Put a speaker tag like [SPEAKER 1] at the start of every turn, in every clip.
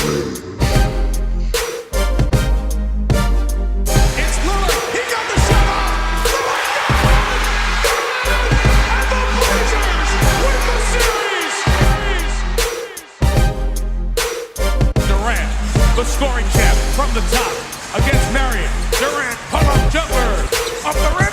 [SPEAKER 1] It's Lillard. He got the shot off. Lillard got it. And the Blazers win the series. Durant, the scoring champ from the top against Marion. Durant, pull-up jumper up the rim.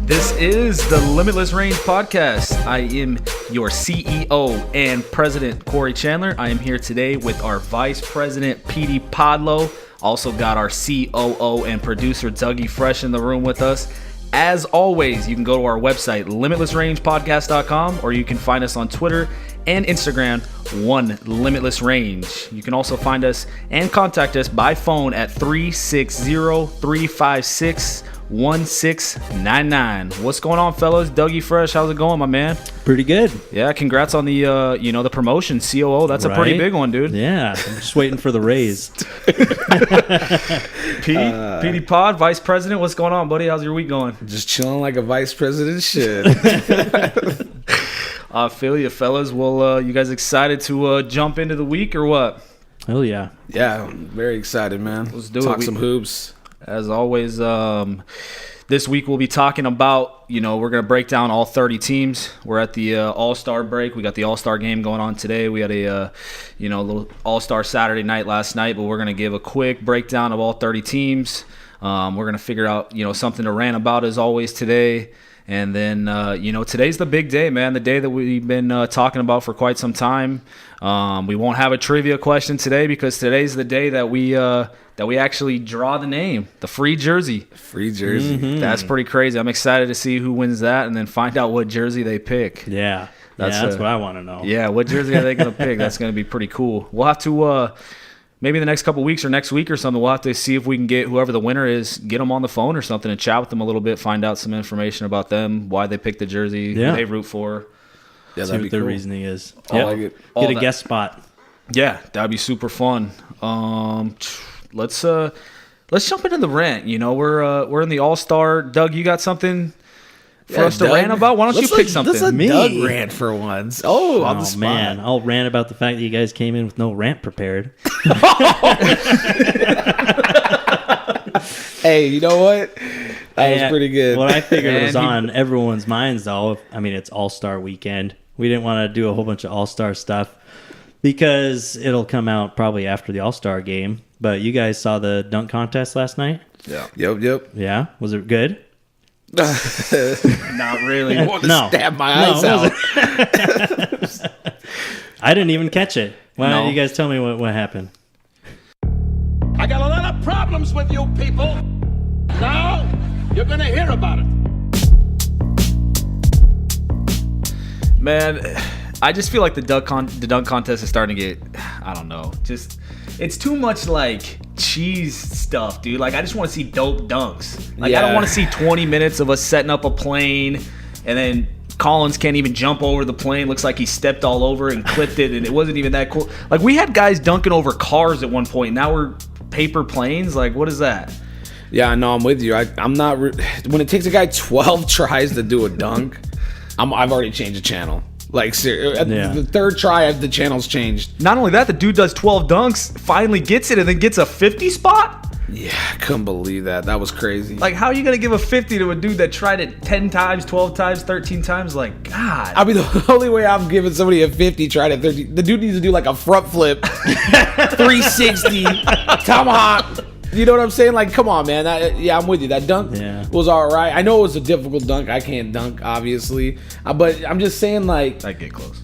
[SPEAKER 2] This is the Limitless Range podcast. I am your CEO and President, Corey Chandler. I am here today with our Vice President, Petey Podlow. Also got our COO and producer, Dougie Fresh, in the room with us. As always, you can go to our website, limitlessrangepodcast.com, or you can find us on Twitter and Instagram, One Limitless Range. You can also find us and contact us by phone at 360-356-1699. What's going on, fellas? Dougie Fresh, how's it going, my man?
[SPEAKER 3] Pretty good.
[SPEAKER 2] Yeah, congrats on the the promotion, COO. That's a pretty big one, dude.
[SPEAKER 3] Yeah, I'm just waiting for the raise.
[SPEAKER 2] Petey Pod, Vice President, what's going on, buddy? How's your week going?
[SPEAKER 4] Just chilling like a vice president should.
[SPEAKER 2] I feel you, fellas. Well, you guys excited to jump into the week or what?
[SPEAKER 3] Hell yeah.
[SPEAKER 4] Yeah, I'm very excited, man.
[SPEAKER 2] Let's do
[SPEAKER 4] Talk
[SPEAKER 2] it.
[SPEAKER 4] some hoops.
[SPEAKER 2] As always, this week we'll be talking about, we're going to break down all 30 teams. We're at the All-Star break. We got the All-Star game going on today. We had a little All-Star Saturday night last night, but we're going to give a quick breakdown of all 30 teams. We're going to figure out, something to rant about as always today. And then, today's the big day, man, the day that we've been talking about for quite some time. We won't have a trivia question today because today's the day that we actually draw the name, the free jersey.
[SPEAKER 4] Free jersey.
[SPEAKER 3] Mm-hmm.
[SPEAKER 2] That's pretty crazy. I'm excited to see who wins that and then find out what jersey they pick.
[SPEAKER 3] Yeah.
[SPEAKER 2] That's
[SPEAKER 3] what I want to know.
[SPEAKER 2] Yeah, what jersey are they going to pick? That's going to be pretty cool. We'll have to maybe the next couple weeks or next week or something, we'll have to see if we can get whoever the winner is, get them on the phone or something and chat with them a little bit, find out some information about them, why they picked the jersey, who they root for.
[SPEAKER 4] Yeah,
[SPEAKER 3] See
[SPEAKER 4] that'd be
[SPEAKER 3] what their
[SPEAKER 4] cool.
[SPEAKER 3] reasoning is.
[SPEAKER 4] I like it.
[SPEAKER 3] Get a guest spot.
[SPEAKER 2] Yeah, that'd be super fun. Let's jump into the rant. We're in the All-Star. Doug, you got something for us to
[SPEAKER 4] Doug.
[SPEAKER 2] rant about? Why don't you pick something?
[SPEAKER 4] Let's let
[SPEAKER 3] Me?
[SPEAKER 4] Doug rant for once. Oh, on the spot.
[SPEAKER 3] Man, I'll rant about the fact that you guys came in with no rant prepared.
[SPEAKER 4] Hey, you know what? That was pretty good.
[SPEAKER 3] What I figured was on everyone's minds, though. I mean, it's All-Star weekend. We didn't want to do a whole bunch of All-Star stuff because it'll come out probably after the All-Star game. But you guys saw the dunk contest last night?
[SPEAKER 4] Yeah. Yep.
[SPEAKER 3] Yeah? Was it good?
[SPEAKER 2] Not really.
[SPEAKER 4] I want to
[SPEAKER 3] No.
[SPEAKER 4] stab my eyes out.
[SPEAKER 3] I didn't even catch it. Why
[SPEAKER 2] No.
[SPEAKER 3] don't you guys tell me what happened?
[SPEAKER 1] I got a lot of problems with you people. Now, you're going to hear about it.
[SPEAKER 2] Man, I just feel like the dunk contest is starting to get, I don't know, it's too much like cheese stuff, dude. Like, I just want to see dope dunks. Like, I don't want to see 20 minutes of us setting up a plane and then Collins can't even jump over the plane. Looks like he stepped all over and clipped it, and it wasn't even that cool. Like, we had guys dunking over cars at one point. Now we're paper planes. Like, what is that?
[SPEAKER 4] Yeah, no, I'm with you. I'm not. When it takes a guy 12 tries to do a dunk, I've already changed the channel. Like, the third try, the channel's changed.
[SPEAKER 2] Not only that, the dude does 12 dunks, finally gets it, and then gets a 50 spot?
[SPEAKER 4] Yeah, I couldn't believe that. That was crazy.
[SPEAKER 2] Like, how are you going to give a 50 to a dude that tried it 10 times, 12 times, 13 times? Like, God.
[SPEAKER 4] I mean, the only way I'm giving somebody a 50 tried at 30, the dude needs to do like a front flip, 360, tomahawk. You know what I'm saying? Like, come on, man. I'm with you. That dunk was all right. I know it was a difficult dunk. I can't dunk, obviously. But I'm just saying, like,
[SPEAKER 2] I get close.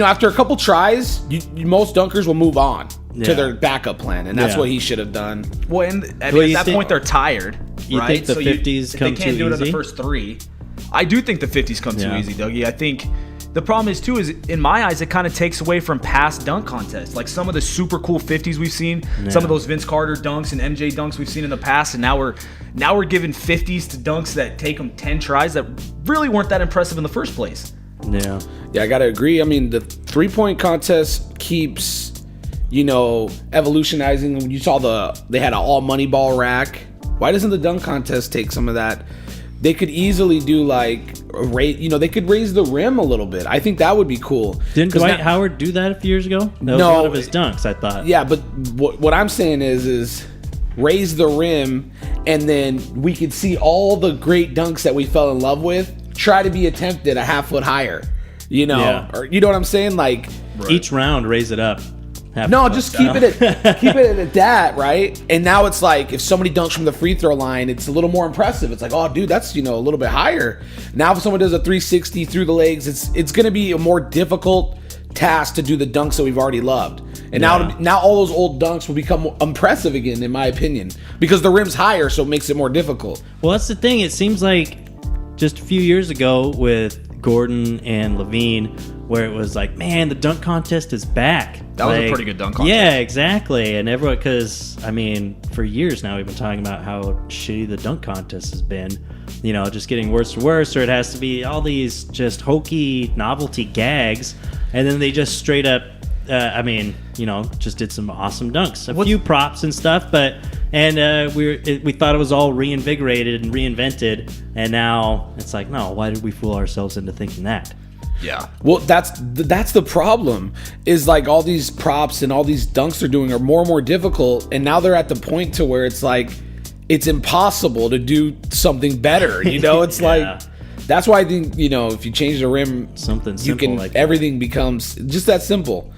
[SPEAKER 4] After a couple tries, most dunkers will move on to their backup plan, and that's what he should have done.
[SPEAKER 2] Well, and at that point, they're tired.
[SPEAKER 3] You
[SPEAKER 2] right?
[SPEAKER 3] think the 50s come
[SPEAKER 2] They can't
[SPEAKER 3] too
[SPEAKER 2] do it in the
[SPEAKER 3] easy?
[SPEAKER 2] first three. I do think the 50s come too easy, Dougie. I think the problem is, too, is in my eyes, it kind of takes away from past dunk contests. Like some of the super cool 50s we've seen, some of those Vince Carter dunks and MJ dunks we've seen in the past, and now we're giving 50s to dunks that take them 10 tries that really weren't that impressive in the first place.
[SPEAKER 3] Yeah,
[SPEAKER 4] I gotta agree. I mean, the 3-point contest keeps, evolutionizing. When you saw they had an all money ball rack. Why doesn't the dunk contest take some of that they could easily do like they could raise the rim a little bit. I think that would be cool.
[SPEAKER 3] Didn't Dwight Howard do that a few years ago? That was one of his dunks, I thought.
[SPEAKER 4] Yeah, but what I'm saying is raise the rim, and then we could see all the great dunks that we fell in love with try to be attempted a half foot higher. Or you know what I'm saying? Like
[SPEAKER 3] each round, raise it up.
[SPEAKER 4] No, just keep it at that, right? And now it's like if somebody dunks from the free throw line, it's a little more impressive. It's like, oh, dude, that's a little bit higher. Now, if someone does a 360 through the legs, it's going to be a more difficult task to do the dunks that we've already loved. And now all those old dunks will become impressive again, in my opinion, because the rim's higher, so it makes it more difficult.
[SPEAKER 3] Well, that's the thing. It seems like just a few years ago with Gordon and Levine, where it was like, man, the dunk contest is back.
[SPEAKER 2] That was a pretty good dunk contest.
[SPEAKER 3] Yeah, exactly. And everyone, because, for years now, we've been talking about how shitty the dunk contest has been. Just getting worse and worse, or it has to be all these just hokey novelty gags. And then they just straight up, just did some awesome dunks. A few props and stuff, we thought it was all reinvigorated and reinvented. And now it's like, no, why did we fool ourselves into thinking that?
[SPEAKER 2] Yeah.
[SPEAKER 4] Well, that's the problem, is like all these props and all these dunks they're doing are more and more difficult, and now they're at the point to where it's like it's impossible to do something better. It's like that's why I think if you change the rim,
[SPEAKER 3] something simple,
[SPEAKER 4] you can everything becomes just that simple.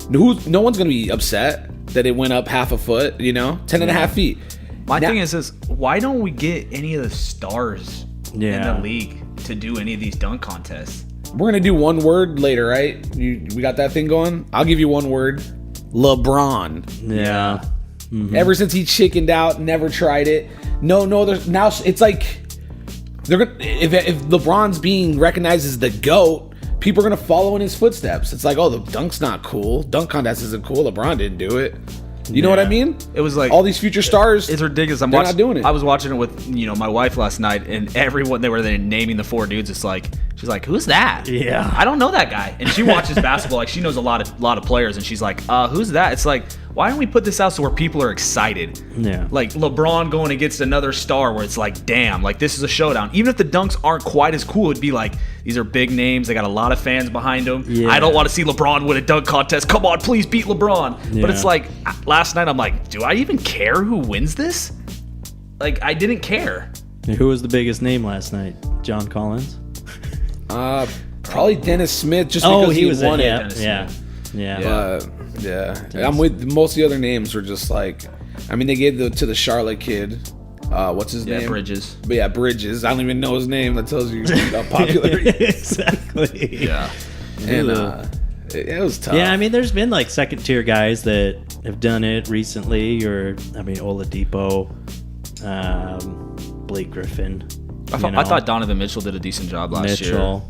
[SPEAKER 4] No one's gonna be upset that it went up half a foot. 10.5 feet.
[SPEAKER 2] My thing is why don't we get any of the stars in the league to do any of these dunk contests?
[SPEAKER 4] We're going to do one word later, right? We got that thing going? I'll give you one word. LeBron.
[SPEAKER 3] Yeah.
[SPEAKER 4] Mm-hmm. Ever since he chickened out, never tried it. There's now it's like they're gonna, if LeBron's being recognized as the GOAT, people are going to follow in his footsteps. It's like, oh, the dunk's not cool. Dunk contest isn't cool. LeBron didn't do it. You know what I mean?
[SPEAKER 2] It was like
[SPEAKER 4] all these future stars.
[SPEAKER 2] It's ridiculous.
[SPEAKER 4] They're not doing it.
[SPEAKER 2] I was watching it with my wife last night, and everyone they were naming the 4 dudes. It's like she's like, "Who's that?"
[SPEAKER 3] Yeah,
[SPEAKER 2] I don't know that guy. And she watches basketball, like she knows a lot of players, and she's like, "Who's that?" It's like, why don't we put this out so where people are excited?
[SPEAKER 3] Yeah,
[SPEAKER 2] like LeBron going against another star, where it's like, damn, like this is a showdown. Even if the dunks aren't quite as cool, it'd be like these are big names. They got a lot of fans behind them. Yeah. I don't want to see LeBron win a dunk contest. Come on, please beat LeBron. Yeah. But it's like last night, I'm like, do I even care who wins this? Like, I didn't care.
[SPEAKER 3] Who was the biggest name last night? John Collins?
[SPEAKER 4] Probably Dennis Smith, just because he won it.
[SPEAKER 3] Yeah.
[SPEAKER 4] I'm with most of the other names were just like, they gave to the Charlotte kid. What's his name?
[SPEAKER 2] Bridges.
[SPEAKER 4] But yeah, Bridges. I don't even know his name. That tells you how popular he is.
[SPEAKER 3] Exactly.
[SPEAKER 2] Yeah.
[SPEAKER 4] And it was tough.
[SPEAKER 3] Yeah, there's been like second tier guys that have done it recently, or Oladipo, Blake Griffin.
[SPEAKER 2] I thought Donovan Mitchell did a decent job last year.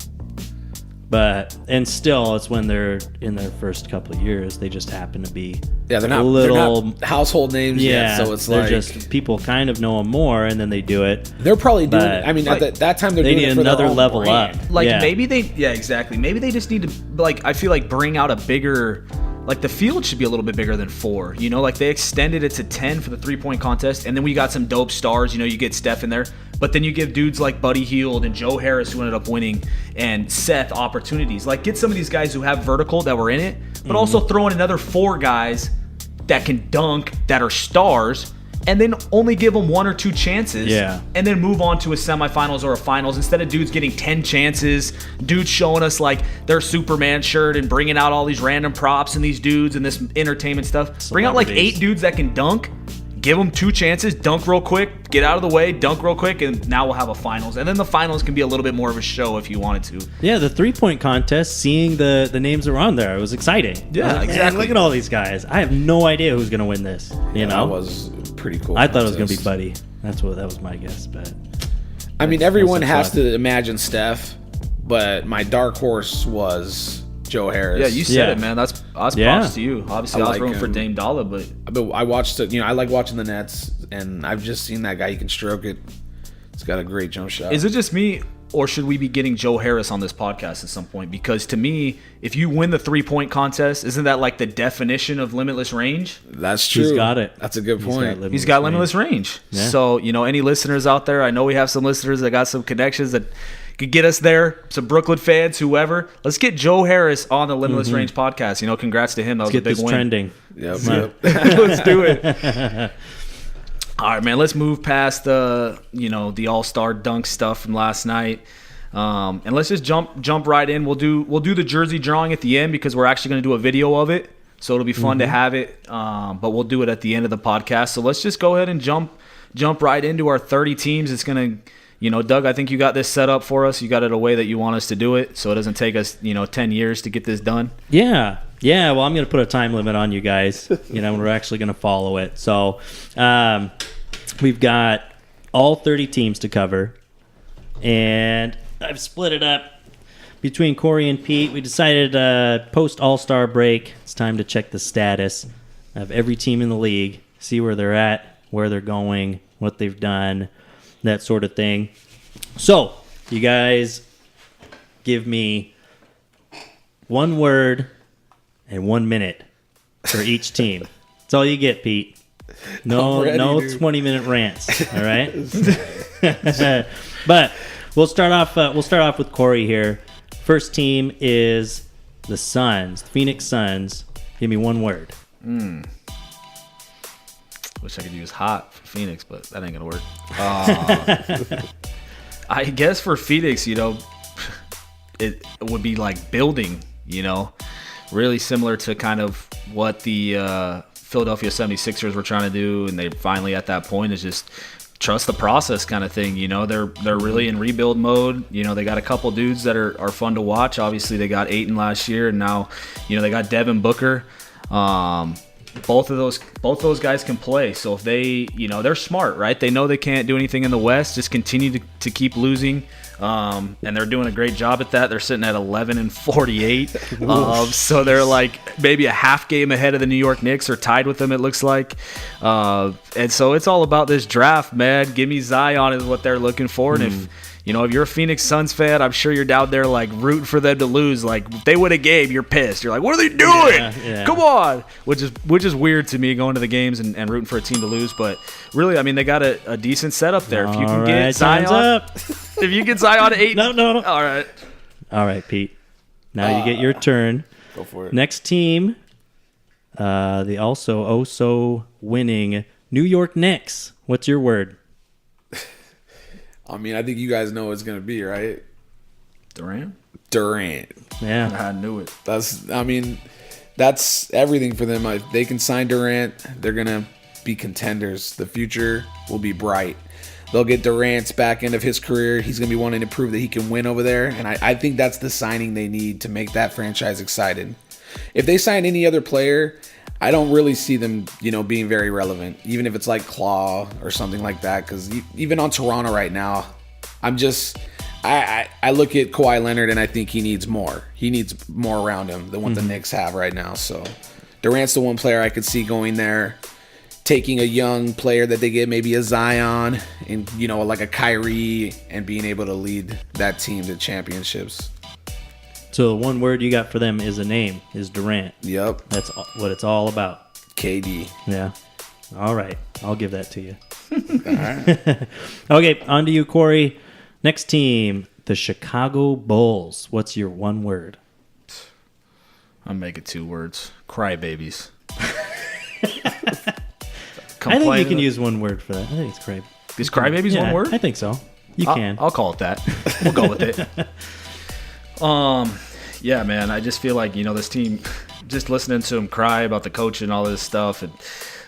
[SPEAKER 3] But still, it's when they're in their first couple of years, they just happen to be
[SPEAKER 4] they're not household names yet, so it's
[SPEAKER 3] they're just people kind of know them more, and then they do it.
[SPEAKER 4] They're probably doing it. At that time, they
[SPEAKER 3] need
[SPEAKER 4] it for
[SPEAKER 3] another level
[SPEAKER 4] brand.
[SPEAKER 3] up.
[SPEAKER 2] Like maybe exactly. Maybe they just need to I feel like bring out a bigger. Like the field should be a little bit bigger than 4, like they extended it to 10 for the 3-point contest, and then we got some dope stars, you get Steph in there, but then you give dudes like Buddy Hield and Joe Harris, who ended up winning, and Seth opportunities. Like get some of these guys who have vertical that were in it, but also throw in another 4 guys that can dunk, that are stars, and then only give them 1 or 2 chances, and then move on to a semifinals or a finals instead of dudes getting 10 chances, dudes showing us like their Superman shirt and bringing out all these random props and these dudes and this entertainment stuff. Bring out like 8 dudes that can dunk, give them 2 chances, dunk real quick, get out of the way, dunk real quick, and now we'll have a finals. And then the finals can be a little bit more of a show if you wanted to.
[SPEAKER 3] Yeah, the 3-point contest, seeing the names that were on there, it was exciting.
[SPEAKER 2] Yeah,
[SPEAKER 3] like,
[SPEAKER 2] exactly.
[SPEAKER 3] Look at all these guys. I have no idea who's going to win this.
[SPEAKER 4] That was pretty cool.
[SPEAKER 3] I thought it was going to be Buddy. That was my guess, but
[SPEAKER 4] everyone has to imagine Steph, but my dark horse was Joe Harris.
[SPEAKER 2] Yeah, you said it, man. That's props to you. Obviously, I was rooting for Dame Dollar, but
[SPEAKER 4] I watched it. I like watching the Nets, and I've just seen that guy. He can stroke it. He's got a great jump shot.
[SPEAKER 2] Is it just me, or should we be getting Joe Harris on this podcast at some point? Because to me, if you win the 3-point contest, isn't that like the definition of limitless range?
[SPEAKER 4] That's true.
[SPEAKER 3] He's got it.
[SPEAKER 4] That's a good point.
[SPEAKER 2] He's got limitless range. Yeah. So, any listeners out there, I know we have some listeners that got some connections that could get us there, some Brooklyn fans, whoever. Let's get Joe Harris on the Limitless Range podcast. Congrats to him. That was a big win.
[SPEAKER 3] Trending.
[SPEAKER 4] Yep.
[SPEAKER 2] Let's do it. All right, man. Let's move past the All-Star dunk stuff from last night, and let's just jump right in. We'll do the jersey drawing at the end because we're actually going to do a video of it, so it'll be fun to have it. But we'll do it at the end of the podcast. So let's just go ahead and jump right into our 30 teams. It's gonna, Doug, I think you got this set up for us. You got it a way that you want us to do it, so it doesn't take us 10 years to get this done.
[SPEAKER 3] Yeah. Well, I'm going to put a time limit on you guys. We're actually going to follow it. So we've got all 30 teams to cover, and I've split it up between Corey and Pete. We decided post All-Star break, it's time to check the status of every team in the league, see where they're at, where they're going, what they've done, that sort of thing. So you guys give me one word and 1 minute for each team. That's all you get, Pete. No 20-minute rants. All right. But we'll start off with Corey here. First team is the Suns, the Phoenix Suns. Give me one word.
[SPEAKER 2] Wish I could use hot for Phoenix, but that ain't gonna work. I guess for Phoenix, it would be like building. Really similar to kind of what the Philadelphia 76ers were trying to do, and they finally at that point is just trust the process kind of thing. They're really in rebuild mode. They got a couple dudes that are fun to watch. Obviously, they got Ayton last year, and now they got Devin Booker. Both those guys can play. So if they, they're smart, right? They know they can't do anything in the West. Just continue to keep losing. And they're doing a great job at that. They're sitting at 11-48. So they're like maybe a half game ahead of the New York Knicks, or tied with them, it looks like. And so it's all about this draft, man. Give me Zion is what they're looking for. And if you're a Phoenix Suns fan, I'm sure you're down there like rooting for them to lose. Like if they win a game, you're pissed. You're like, what are they doing? Yeah. Come on. Which is weird to me, going to the games and rooting for a team to lose. But really, I mean, they got a decent setup there. If you can get Zion, if you get Zion at 8,
[SPEAKER 3] no.
[SPEAKER 2] All
[SPEAKER 3] right, Pete. Now you get your turn.
[SPEAKER 4] Go for it.
[SPEAKER 3] Next team, the also winning New York Knicks. What's your word?
[SPEAKER 4] I mean, I think you guys know what it's going to be, right?
[SPEAKER 2] Durant.
[SPEAKER 3] Yeah.
[SPEAKER 2] I knew it.
[SPEAKER 4] That's everything for them. If they can sign Durant, they're going to be contenders. The future will be bright. They'll get Durant's back end of his career. He's going to be wanting to prove that he can win over there. And I think that's the signing they need to make that franchise excited. If they sign any other player, I don't really see them, being very relevant, even if it's like Claw or something like that. Because even on Toronto right now, I look at Kawhi Leonard and I think he needs more. He needs more around him than what the Knicks have right now. So Durant's the one player I could see going there, taking a young player that they get, maybe a Zion and, like a Kyrie, and being able to lead that team to championships.
[SPEAKER 3] So the one word you got for them is a name, is Durant.
[SPEAKER 4] Yep.
[SPEAKER 3] That's what it's all about.
[SPEAKER 4] KD.
[SPEAKER 3] Yeah. All right. I'll give that to you.
[SPEAKER 4] All right.
[SPEAKER 3] Okay, on to you, Corey. Next team, the Chicago Bulls. What's your one word?
[SPEAKER 2] I'll make it 2 words. Crybabies.
[SPEAKER 3] I think you can use one word for that. I think it's cry.
[SPEAKER 2] Is crybabies one word?
[SPEAKER 3] I think so. You can.
[SPEAKER 2] I'll call it that. We'll go with it. Yeah, man. I just feel like this team. Just listening to him cry about the coach and all this stuff, and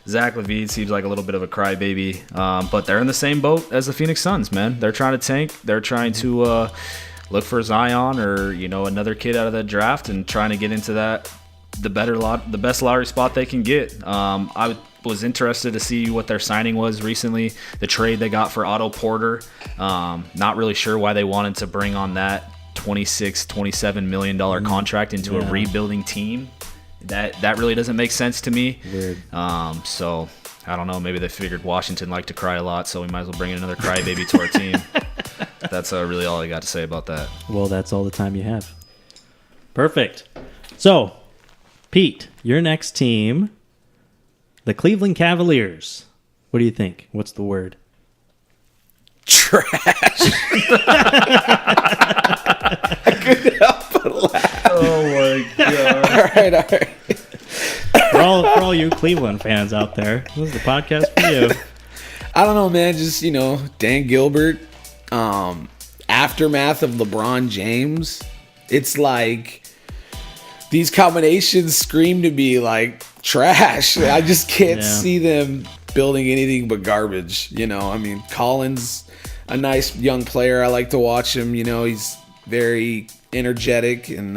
[SPEAKER 2] Zach LaVine seems like a little bit of a crybaby. But they're in the same boat as the Phoenix Suns, man. They're trying to tank. They're trying to look for Zion or another kid out of that draft and trying to get into the best lottery spot they can get. I was interested to see what their signing was recently. The trade they got for Otto Porter. Not really sure why they wanted to bring on that $27 million contract into a rebuilding team. That really doesn't make sense to me.
[SPEAKER 3] Weird.
[SPEAKER 2] So I don't know. Maybe they figured Washington liked to cry a lot, so we might as well bring in another crybaby to our team. that's really all I got to say about that.
[SPEAKER 3] Well, that's all the time you have. Perfect. So, Pete, your next team, the Cleveland Cavaliers. What do you think? What's the word?
[SPEAKER 4] Trash. I couldn't help but laugh.
[SPEAKER 2] Oh my god!
[SPEAKER 4] All right.
[SPEAKER 3] For all you Cleveland fans out there, this is the podcast for you.
[SPEAKER 4] I don't know, man. Just, Dan Gilbert, aftermath of LeBron James. It's like these combinations scream to be like trash. I just can't see them building anything but garbage. I mean, Collins, a nice young player. I like to watch him. He's very energetic, and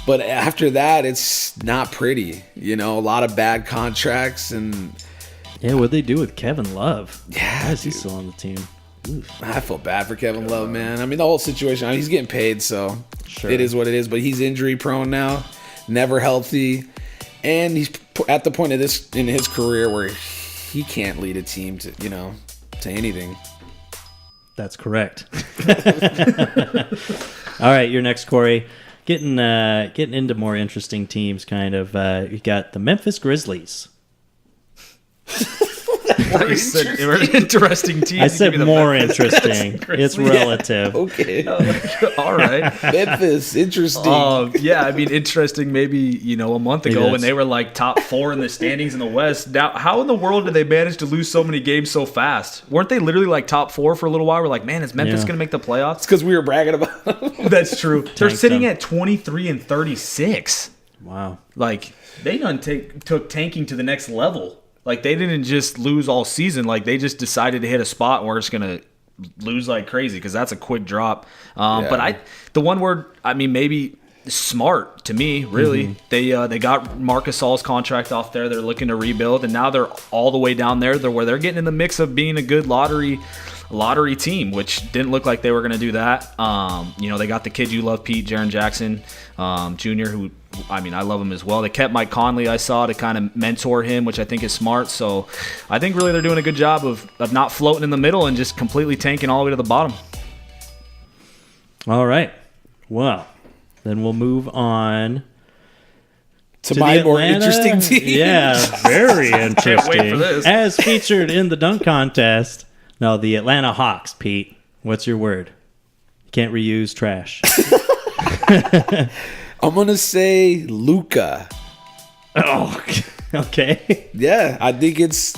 [SPEAKER 4] but after that, it's not pretty. A lot of bad contracts, and
[SPEAKER 3] yeah, what'd they do with Kevin Love?
[SPEAKER 4] Yeah,
[SPEAKER 3] why is he still on the team? Oof.
[SPEAKER 4] I feel bad for Kevin Love, man. I mean, the whole situation. He's getting paid, so it is what it is. But he's injury prone now, never healthy, and he's at the point of this in his career where he can't lead a team to to anything.
[SPEAKER 3] That's correct. All right, you're next, Corey. Getting into more interesting teams, kind of. You got the Memphis Grizzlies.
[SPEAKER 2] Interesting team.
[SPEAKER 3] I said more interesting. It's relative.
[SPEAKER 4] Okay.
[SPEAKER 2] All right.
[SPEAKER 4] Memphis, interesting.
[SPEAKER 2] Yeah, I mean, interesting. Maybe a month ago when they were like top 4 in the standings in the West. Now, how in the world did they manage to lose so many games so fast? Weren't they literally like top 4 for a little while? We're like, man, is Memphis going to make the playoffs?
[SPEAKER 4] It's because we were bragging about them.
[SPEAKER 2] That's true. They're sitting at 23-36.
[SPEAKER 3] Wow.
[SPEAKER 2] Like they took tanking to the next level. Like, they didn't just lose all season. Like, they just decided to hit a spot and we're just going to lose like crazy because that's a quick drop. But the one word, I mean, maybe smart to me, really. Mm-hmm. They got Marc Gasol's contract off there. They're looking to rebuild, and now they're all the way down there where they're getting in the mix of being a good lottery team, which didn't look like they were going to do that. They got the kid you love, Pete, Jaren Jackson Jr., who, I mean, I love him as well. They kept Mike Conley, I saw, to kind of mentor him, which I think is smart. So I think really they're doing a good job of not floating in the middle and just completely tanking all the way to the bottom.
[SPEAKER 3] All right. Well, then we'll move on
[SPEAKER 4] to my more interesting team.
[SPEAKER 3] Yeah, very interesting.
[SPEAKER 2] Can't wait for this.
[SPEAKER 3] As featured in the dunk contest. No, the Atlanta Hawks, Pete. What's your word? Can't reuse trash.
[SPEAKER 4] I'm going to say Luka.
[SPEAKER 3] Oh, okay.
[SPEAKER 4] Yeah, I think it's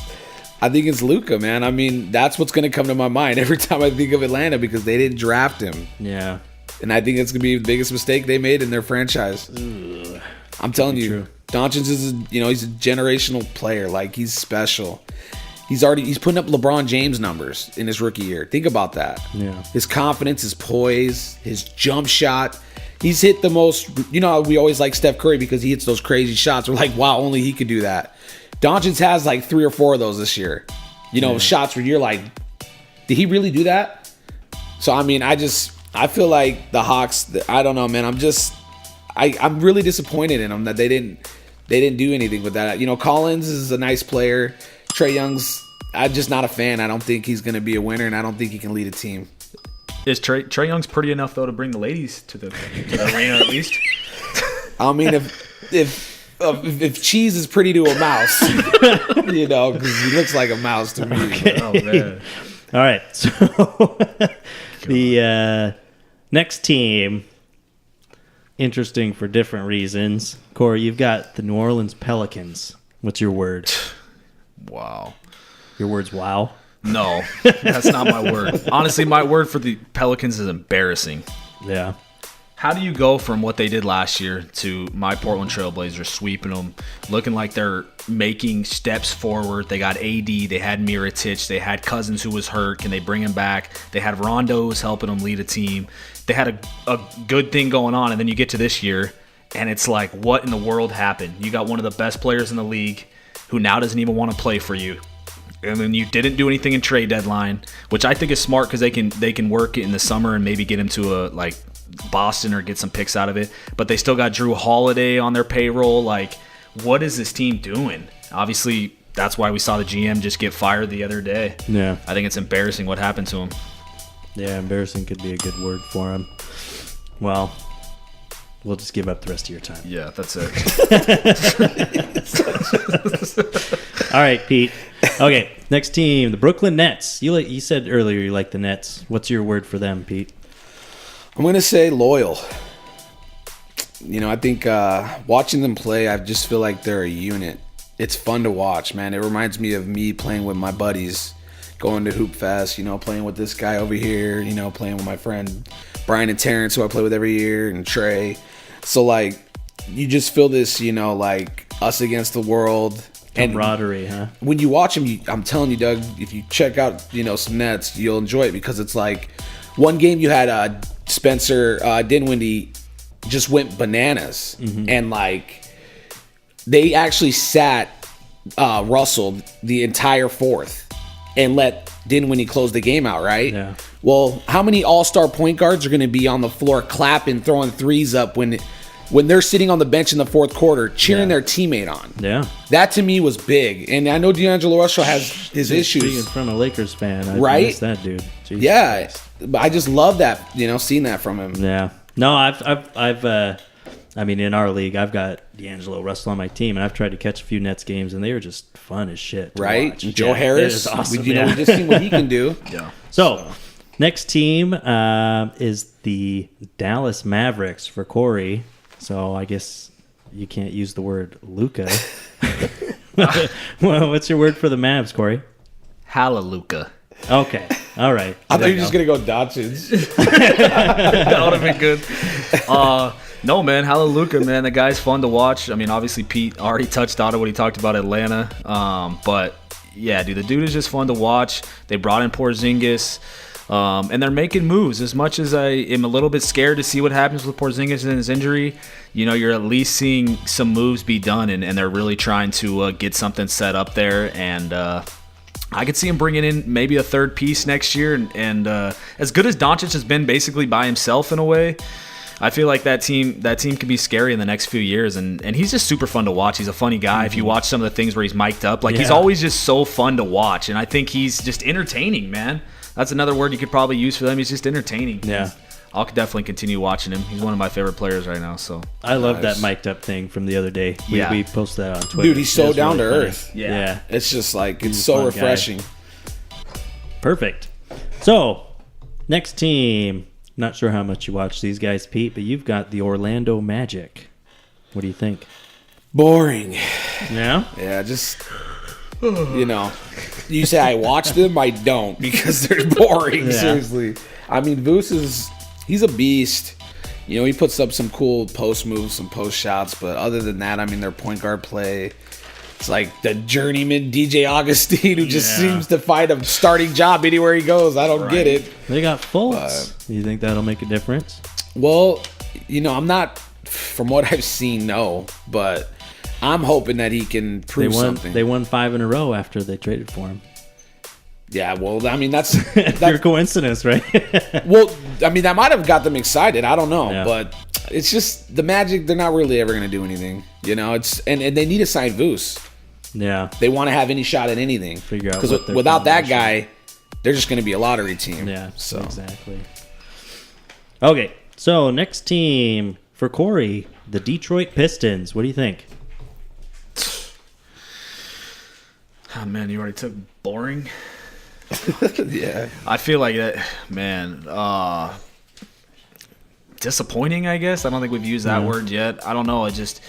[SPEAKER 4] Luka, man. I mean, that's what's going to come to my mind every time I think of Atlanta because they didn't draft him.
[SPEAKER 3] Yeah.
[SPEAKER 4] And I think it's going to be the biggest mistake they made in their franchise. Ugh. I'm telling you, Doncic is, he's a generational player. Like, he's special. He's putting up LeBron James numbers in his rookie year. Think about that.
[SPEAKER 3] Yeah.
[SPEAKER 4] His confidence, his poise, his jump shot. He's hit the most, we always like Steph Curry because he hits those crazy shots. We're like, wow, only he could do that. Doncic has like 3 or 4 of those this year. Shots where you're like, did he really do that? So, I mean, I feel like the Hawks, I don't know, man. I'm really disappointed in them that they didn't do anything with that. Collins is a nice player. Trae Young's, I'm just not a fan. I don't think he's going to be a winner, and I don't think he can lead a team.
[SPEAKER 2] Is Trae Young's pretty enough though to bring the ladies to the arena at least?
[SPEAKER 4] I mean, if cheese is pretty to a mouse, because he looks like a mouse to me.
[SPEAKER 3] Okay.
[SPEAKER 2] Oh man!
[SPEAKER 3] All right, so the next team, interesting for different reasons. Corey, you've got the New Orleans Pelicans. What's your word?
[SPEAKER 2] Wow.
[SPEAKER 3] Your word's wow?
[SPEAKER 2] No, that's not my word. Honestly, my word for the Pelicans is embarrassing.
[SPEAKER 3] Yeah.
[SPEAKER 2] How do you go from what they did last year to my Portland Trailblazers sweeping them, looking like they're making steps forward? They got AD, they had Mirotic, they had Cousins who was hurt. Can they bring him back? They had Rondo who's helping them lead a team. They had a good thing going on, and then you get to this year, and it's like, what in the world happened? You got one of the best players in the league who now doesn't even want to play for you. And then you didn't do anything in trade deadline, which I think is smart because they can work it in the summer and maybe get him to a like Boston or get some picks out of it. But they still got Drew Holiday on their payroll. Like, what is this team doing? Obviously, that's why we saw the GM just get fired the other day.
[SPEAKER 3] Yeah,
[SPEAKER 2] I think it's embarrassing what happened to him.
[SPEAKER 3] Yeah, embarrassing could be a good word for him. Well, we'll just give up the rest of your time.
[SPEAKER 2] Yeah, that's it.
[SPEAKER 3] All right, Pete. Okay, next team, the Brooklyn Nets. You said earlier you like the Nets. What's your word for them, Pete?
[SPEAKER 4] I'm going to say loyal. I think watching them play, I just feel like they're a unit. It's fun to watch, man. It reminds me of me playing with my buddies, going to Hoop Fest, playing with this guy over here, playing with my friend Brian and Terrence, who I play with every year, and Trey. So, like, you just feel this, like, us against the world.
[SPEAKER 3] Camaraderie, huh?
[SPEAKER 4] When you watch them, I'm telling you, Doug, if you check out, some Nets, you'll enjoy it because it's like one game you had Spencer Dinwiddie just went bananas. Mm-hmm. And, like, they actually sat Russell the entire fourth and let Dinwiddie close the game out, right?
[SPEAKER 3] Yeah.
[SPEAKER 4] Well, how many all-star point guards are going to be on the floor clapping, throwing threes up when they're sitting on the bench in the fourth quarter cheering their teammate on?
[SPEAKER 3] Yeah.
[SPEAKER 4] That to me was big. And I know D'Angelo Russell has his issues.
[SPEAKER 3] Speaking from a Lakers fan, I
[SPEAKER 4] right?
[SPEAKER 3] miss that dude. Jesus
[SPEAKER 4] yeah.
[SPEAKER 3] Christ.
[SPEAKER 4] But I just love that, seeing that from him.
[SPEAKER 3] Yeah. No, I've in our league, I've got D'Angelo Russell on my team, and I've tried to catch a few Nets games, and they were just fun as shit to
[SPEAKER 4] right?
[SPEAKER 3] watch.
[SPEAKER 4] Joe Harris,
[SPEAKER 3] awesome.
[SPEAKER 4] we just seen what he can do.
[SPEAKER 2] Yeah.
[SPEAKER 3] So, next team is the Dallas Mavericks for Corey. So, I guess you can't use the word Luka. Well, what's your word for the Mavs, Corey?
[SPEAKER 2] Hallelujah.
[SPEAKER 3] Okay. All right.
[SPEAKER 4] I thought you were just going to go Doncic.
[SPEAKER 2] That would have been good. No, man, Hallelujah, man. The guy's fun to watch. I mean, obviously, Pete already touched on it when he talked about Atlanta. But, yeah, dude, the dude is just fun to watch. They brought in Porzingis, and they're making moves. As much as I am a little bit scared to see what happens with Porzingis and his injury, you're at least seeing some moves be done, and they're really trying to get something set up there. And I could see him bringing in maybe a third piece next year. And as good as Doncic has been basically by himself in a way, I feel like that team could be scary in the next few years, and he's just super fun to watch. He's a funny guy. Mm-hmm. If you watch some of the things where he's mic'd up, he's always just so fun to watch, and I think he's just entertaining, man. That's another word you could probably use for them. He's just entertaining.
[SPEAKER 3] Yeah.
[SPEAKER 2] I'll definitely continue watching him. He's one of my favorite players right now. So
[SPEAKER 3] I love that mic'd up thing from the other day. We posted that on Twitter.
[SPEAKER 4] Dude, he's so down to earth.
[SPEAKER 3] Yeah.
[SPEAKER 4] It's just like, it's so refreshing.
[SPEAKER 3] Guy. Perfect. So, next team. Not sure how much you watch these guys, Pete, but you've got the Orlando Magic. What do you think?
[SPEAKER 4] Boring.
[SPEAKER 3] Yeah?
[SPEAKER 4] Yeah, just, you say I watch them, I don't, because they're boring, seriously. I mean, Vuce he's a beast. He puts up some cool post moves, some post shots, but other than that, I mean, their point guard play, it's like the journeyman DJ Augustine who just seems to find a starting job anywhere he goes. I don't get it.
[SPEAKER 3] They got Fultz. You think that'll make a difference?
[SPEAKER 4] Well, I'm not, from what I've seen, no, but I'm hoping that he can prove something.
[SPEAKER 3] They won 5 in a row after they traded for him.
[SPEAKER 4] Yeah, well, I mean, that's
[SPEAKER 3] pure coincidence, right?
[SPEAKER 4] Well, I mean, that might have got them excited. I don't know, but it's just the Magic. They're not really ever going to do anything, It's and they need to sign Vuce.
[SPEAKER 3] Yeah,
[SPEAKER 4] they want to have any shot at anything.
[SPEAKER 3] Figure out
[SPEAKER 4] because without that guy, they're just going to be a lottery team.
[SPEAKER 3] Yeah, so exactly. Okay, so next team for Corey, the Detroit Pistons. What do you think?
[SPEAKER 2] Oh man, you already took boring.
[SPEAKER 4] Yeah,
[SPEAKER 2] I feel like that, man. Disappointing, I guess. I don't think we've used that word yet. I don't know. I just,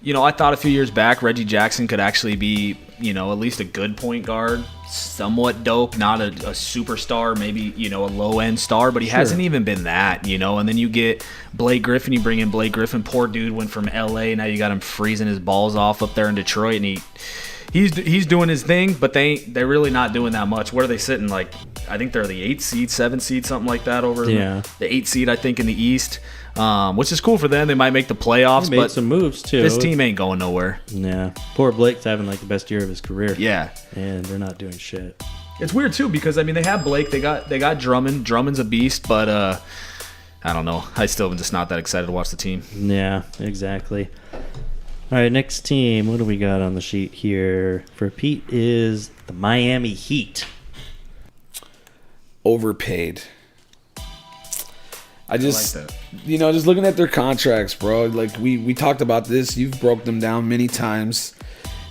[SPEAKER 2] I thought a few years back Reggie Jackson could actually be, at least a good point guard, somewhat dope, not a superstar, maybe, a low-end star, but he hasn't even been that, And then you get Blake Griffin, you bring in Blake Griffin. Poor dude went from L.A., now you got him freezing his balls off up there in Detroit, and he's doing his thing, but they're really not doing that much. Where are they sitting? Like, I think they're the 8th seed, 7th seed, something like that over the 8th seed, I think, in the East, which is cool for them. They might make the playoffs,
[SPEAKER 3] but some moves too.
[SPEAKER 2] This team ain't going nowhere.
[SPEAKER 3] Yeah, poor Blake's having like the best year of his career.
[SPEAKER 2] Yeah,
[SPEAKER 3] and they're not doing shit.
[SPEAKER 2] It's weird too because I mean they have Blake, they got Drummond. Drummond's a beast, but I don't know. I still am just not that excited to watch the team.
[SPEAKER 3] Yeah, exactly. All right, next team. What do we got on the sheet here for Pete is the Miami Heat.
[SPEAKER 4] overpaid. I just,
[SPEAKER 2] like that.
[SPEAKER 4] just looking at their contracts, bro. Like we talked about this. You've broke them down many times.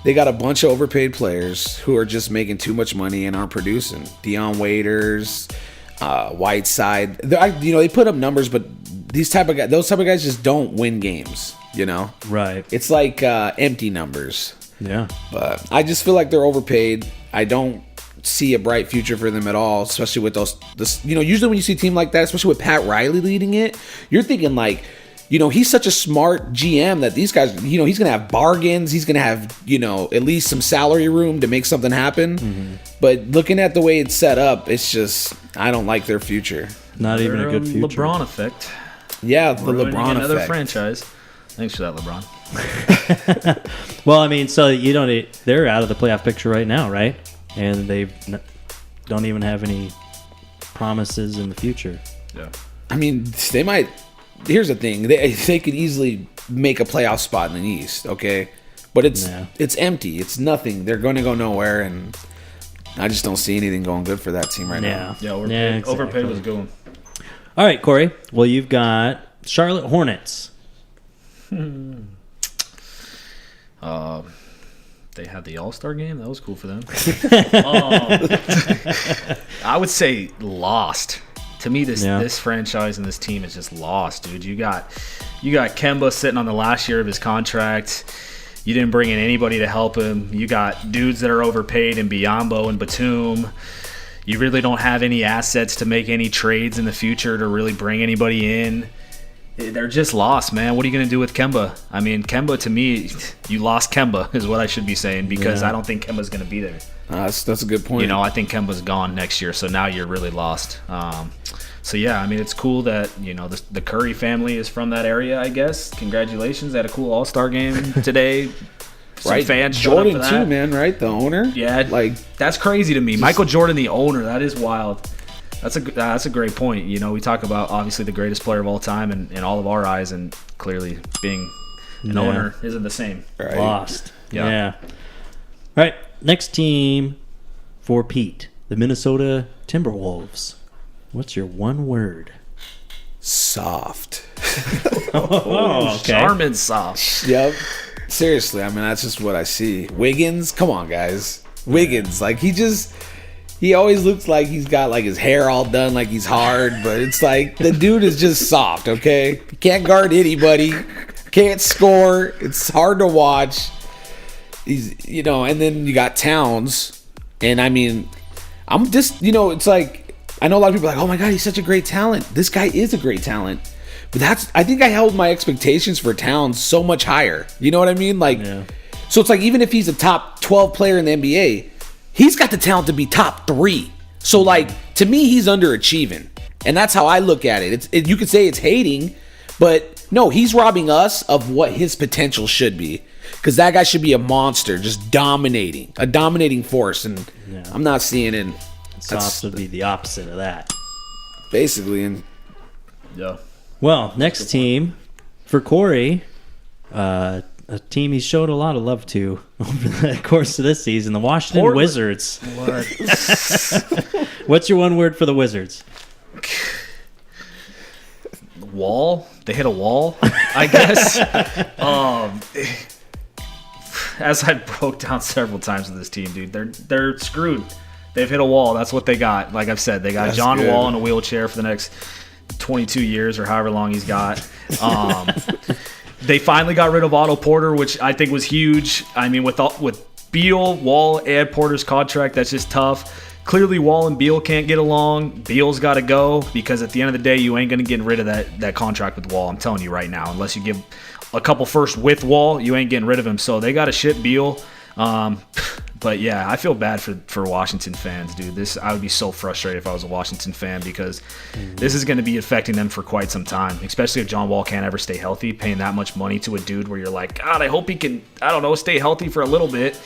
[SPEAKER 4] They got a bunch of overpaid players who are just making too much money and aren't producing. Deion Waiters, Whiteside. They put up numbers, but those type of guys just don't win games.
[SPEAKER 3] Right.
[SPEAKER 4] It's like empty numbers.
[SPEAKER 3] Yeah.
[SPEAKER 4] But I just feel like they're overpaid. I don't see a bright future for them at all, especially with usually when you see a team like that, especially with Pat Riley leading it, you're thinking like, he's such a smart GM that these guys, he's going to have bargains. He's going to have, at least some salary room to make something happen. Mm-hmm. But looking at the way it's set up, it's just, I don't like their future.
[SPEAKER 3] Not even a good future.
[SPEAKER 2] LeBron effect.
[SPEAKER 4] Yeah, the
[SPEAKER 2] Ruining
[SPEAKER 4] LeBron
[SPEAKER 2] another
[SPEAKER 4] effect.
[SPEAKER 2] franchise. Thanks for that, LeBron.
[SPEAKER 3] Well, I mean, so they're out of the playoff picture right now, right? And they don't even have any promises in the future.
[SPEAKER 2] Yeah.
[SPEAKER 4] I mean, they might. Here's the thing: they could easily make a playoff spot in the East, okay? But it's empty. It's nothing. They're going to go nowhere, and I just don't see anything going good for that team right now.
[SPEAKER 2] Yeah, overpaid was a good one.
[SPEAKER 3] All right, Corey. Well, you've got Charlotte Hornets.
[SPEAKER 2] They had the All-Star game. That was cool for them. I would say lost. To me, this franchise and this team is just lost, dude. You got Kemba sitting on the last year of his contract. You didn't bring in anybody to help him. You got dudes that are overpaid in Biyombo and Batum. You really don't have any assets to make any trades in the future to really bring anybody in. They're just lost, man. What are you going to do with Kemba? I mean, Kemba, to me, you lost Kemba is what I should be saying, because I don't think Kemba's going to be there.
[SPEAKER 4] That's a good point.
[SPEAKER 2] I think Kemba's gone next year, so now you're really lost. So, yeah, I mean, it's cool that, the Curry family is from that area, I guess. Congratulations. They had a cool All-Star game today. Some fans
[SPEAKER 4] Jordan,
[SPEAKER 2] showed up for that.
[SPEAKER 4] too, man, right? The owner?
[SPEAKER 2] Yeah. That's crazy to me. Michael Jordan, the owner. That is wild. That's a great point. We talk about obviously the greatest player of all time in all of our eyes, and clearly being an owner isn't the same.
[SPEAKER 3] Right. Lost. Yeah. All right. Next team for Pete, the Minnesota Timberwolves. What's your one word?
[SPEAKER 4] Soft.
[SPEAKER 3] Okay.
[SPEAKER 2] Charmin soft.
[SPEAKER 4] Yep. Seriously, I mean, that's just what I see. Wiggins, come on, guys. Wiggins, he always looks like he's got his hair all done, like he's hard, but it's like the dude is just soft, okay? He can't guard anybody, can't score. It's hard to watch. He's, and then you got Towns, and I mean, I'm just, it's like, I know a lot of people are like, oh my God, he's such a great talent. This guy is a great talent. But I think I held my expectations for Towns so much higher. You know what I mean? So it's like, even if he's a top 12 player in the NBA, he's got the talent to be top 3. So, to me, he's underachieving. And that's how I look at it. You could say it's hating, but no, he's robbing us of what his potential should be. Because that guy should be a monster, just dominating. A dominating force. And I'm not seeing it.
[SPEAKER 3] Soft would be the opposite of that.
[SPEAKER 4] Basically. And
[SPEAKER 2] yeah.
[SPEAKER 3] Well, next team for Corey, a team he showed a lot of love to over the course of this season, the Washington Wizards.
[SPEAKER 2] What?
[SPEAKER 3] What's your one word for the Wizards?
[SPEAKER 2] Wall. They hit a wall, I guess. As I broke down several times with this team, dude, they're screwed. They've hit a wall. That's what they got. Like I've said, they got John Wall in a wheelchair for the next 22 years or however long he's got. They finally got rid of Otto Porter, which I think was huge. I mean, with Beal, Wall, and Porter's contract, that's just tough. Clearly, Wall and Beal can't get along. Beal's got to go, because at the end of the day, you ain't going to get rid of that contract with Wall. I'm telling you right now. Unless you give a couple first with Wall, you ain't getting rid of him. So they got to ship Beal. But yeah, I feel bad for Washington fans, dude. I would be so frustrated if I was a Washington fan, because this is going to be affecting them for quite some time, especially if John Wall can't ever stay healthy, paying that much money to a dude where you're like, God, I hope he can, stay healthy for a little bit.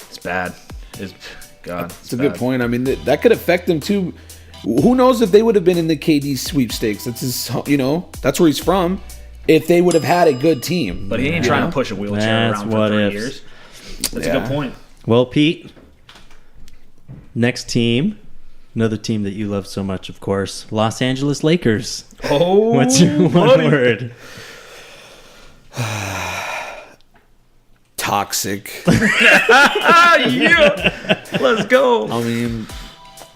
[SPEAKER 2] It's bad. It's
[SPEAKER 4] a good point. I mean, that could affect them too. Who knows if they would have been in the KD sweepstakes? That's his, that's where he's from. If they would have had a good team.
[SPEAKER 2] But he ain't trying to push a wheelchair around for 3 years. That's a good point.
[SPEAKER 3] Well, Pete, next team Another team that you love so much, of course, Los Angeles Lakers.
[SPEAKER 2] Oh,
[SPEAKER 3] what's your one word?
[SPEAKER 4] Toxic.
[SPEAKER 2] Yeah, let's go.
[SPEAKER 4] I mean,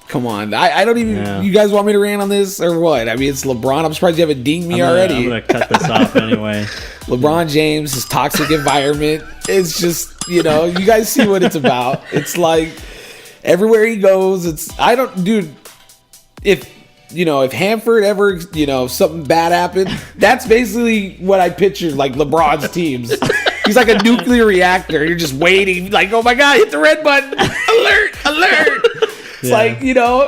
[SPEAKER 4] come on. I don't even. Yeah. You guys want me to rant on this or what? I mean, it's LeBron. I'm surprised you haven't dinged me already.
[SPEAKER 3] I'm gonna cut this off anyway.
[SPEAKER 4] LeBron James, his toxic environment. It's just, you guys see what it's about. It's like everywhere he goes. If Hanford ever, something bad happened, that's basically what I pictured, like LeBron's teams. He's like a nuclear reactor. You're just waiting, like, oh my God, hit the red button. Alert. It's like,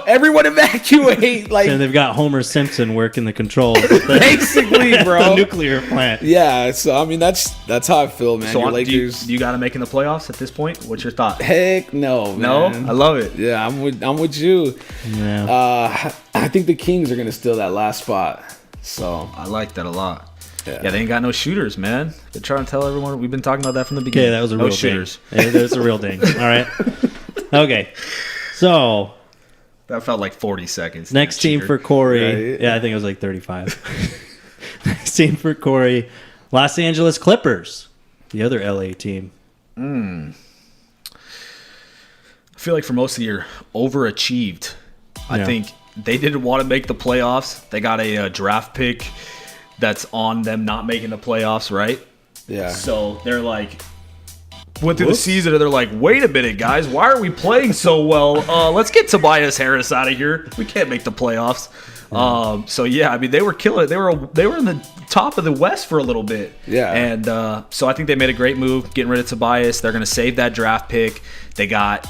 [SPEAKER 4] everyone evacuate. Like,
[SPEAKER 3] and they've got Homer Simpson working the controls.
[SPEAKER 4] Basically, bro.
[SPEAKER 3] The nuclear plant.
[SPEAKER 4] Yeah, so I mean that's how I feel, man.
[SPEAKER 2] So
[SPEAKER 4] Lakers.
[SPEAKER 2] Do you got to make in the playoffs at this point? What's your thought?
[SPEAKER 4] Heck no, man.
[SPEAKER 2] No, I love it.
[SPEAKER 4] Yeah, I'm with you.
[SPEAKER 3] Yeah.
[SPEAKER 4] I think the Kings are gonna steal that last spot. So
[SPEAKER 2] I like that a lot. Yeah, they ain't got no shooters, man. They're trying to tell everyone. We've been talking about that from the beginning.
[SPEAKER 3] Okay, that was a real
[SPEAKER 2] shooters.
[SPEAKER 3] Thing. Yeah, that was a real thing. All right. Okay. So
[SPEAKER 2] that felt like 40 seconds.
[SPEAKER 3] Next team for Corey. Right? Yeah, I think it was like 35. Next team for Corey, Los Angeles Clippers, the other LA team.
[SPEAKER 2] I feel like for most of the year, overachieved. I think they didn't want to make the playoffs. They got a draft pick that's on them not making the playoffs, right?
[SPEAKER 4] Yeah.
[SPEAKER 2] So they're like, went through the season and they're like, wait a minute, guys, why are we playing so well? Let's get Tobias Harris out of here. We can't make the playoffs. So yeah, I mean, they were killing it. They were in the top of the West for a little bit.
[SPEAKER 4] Yeah.
[SPEAKER 2] And so I think they made a great move getting rid of Tobias. They're going to save that draft pick. They got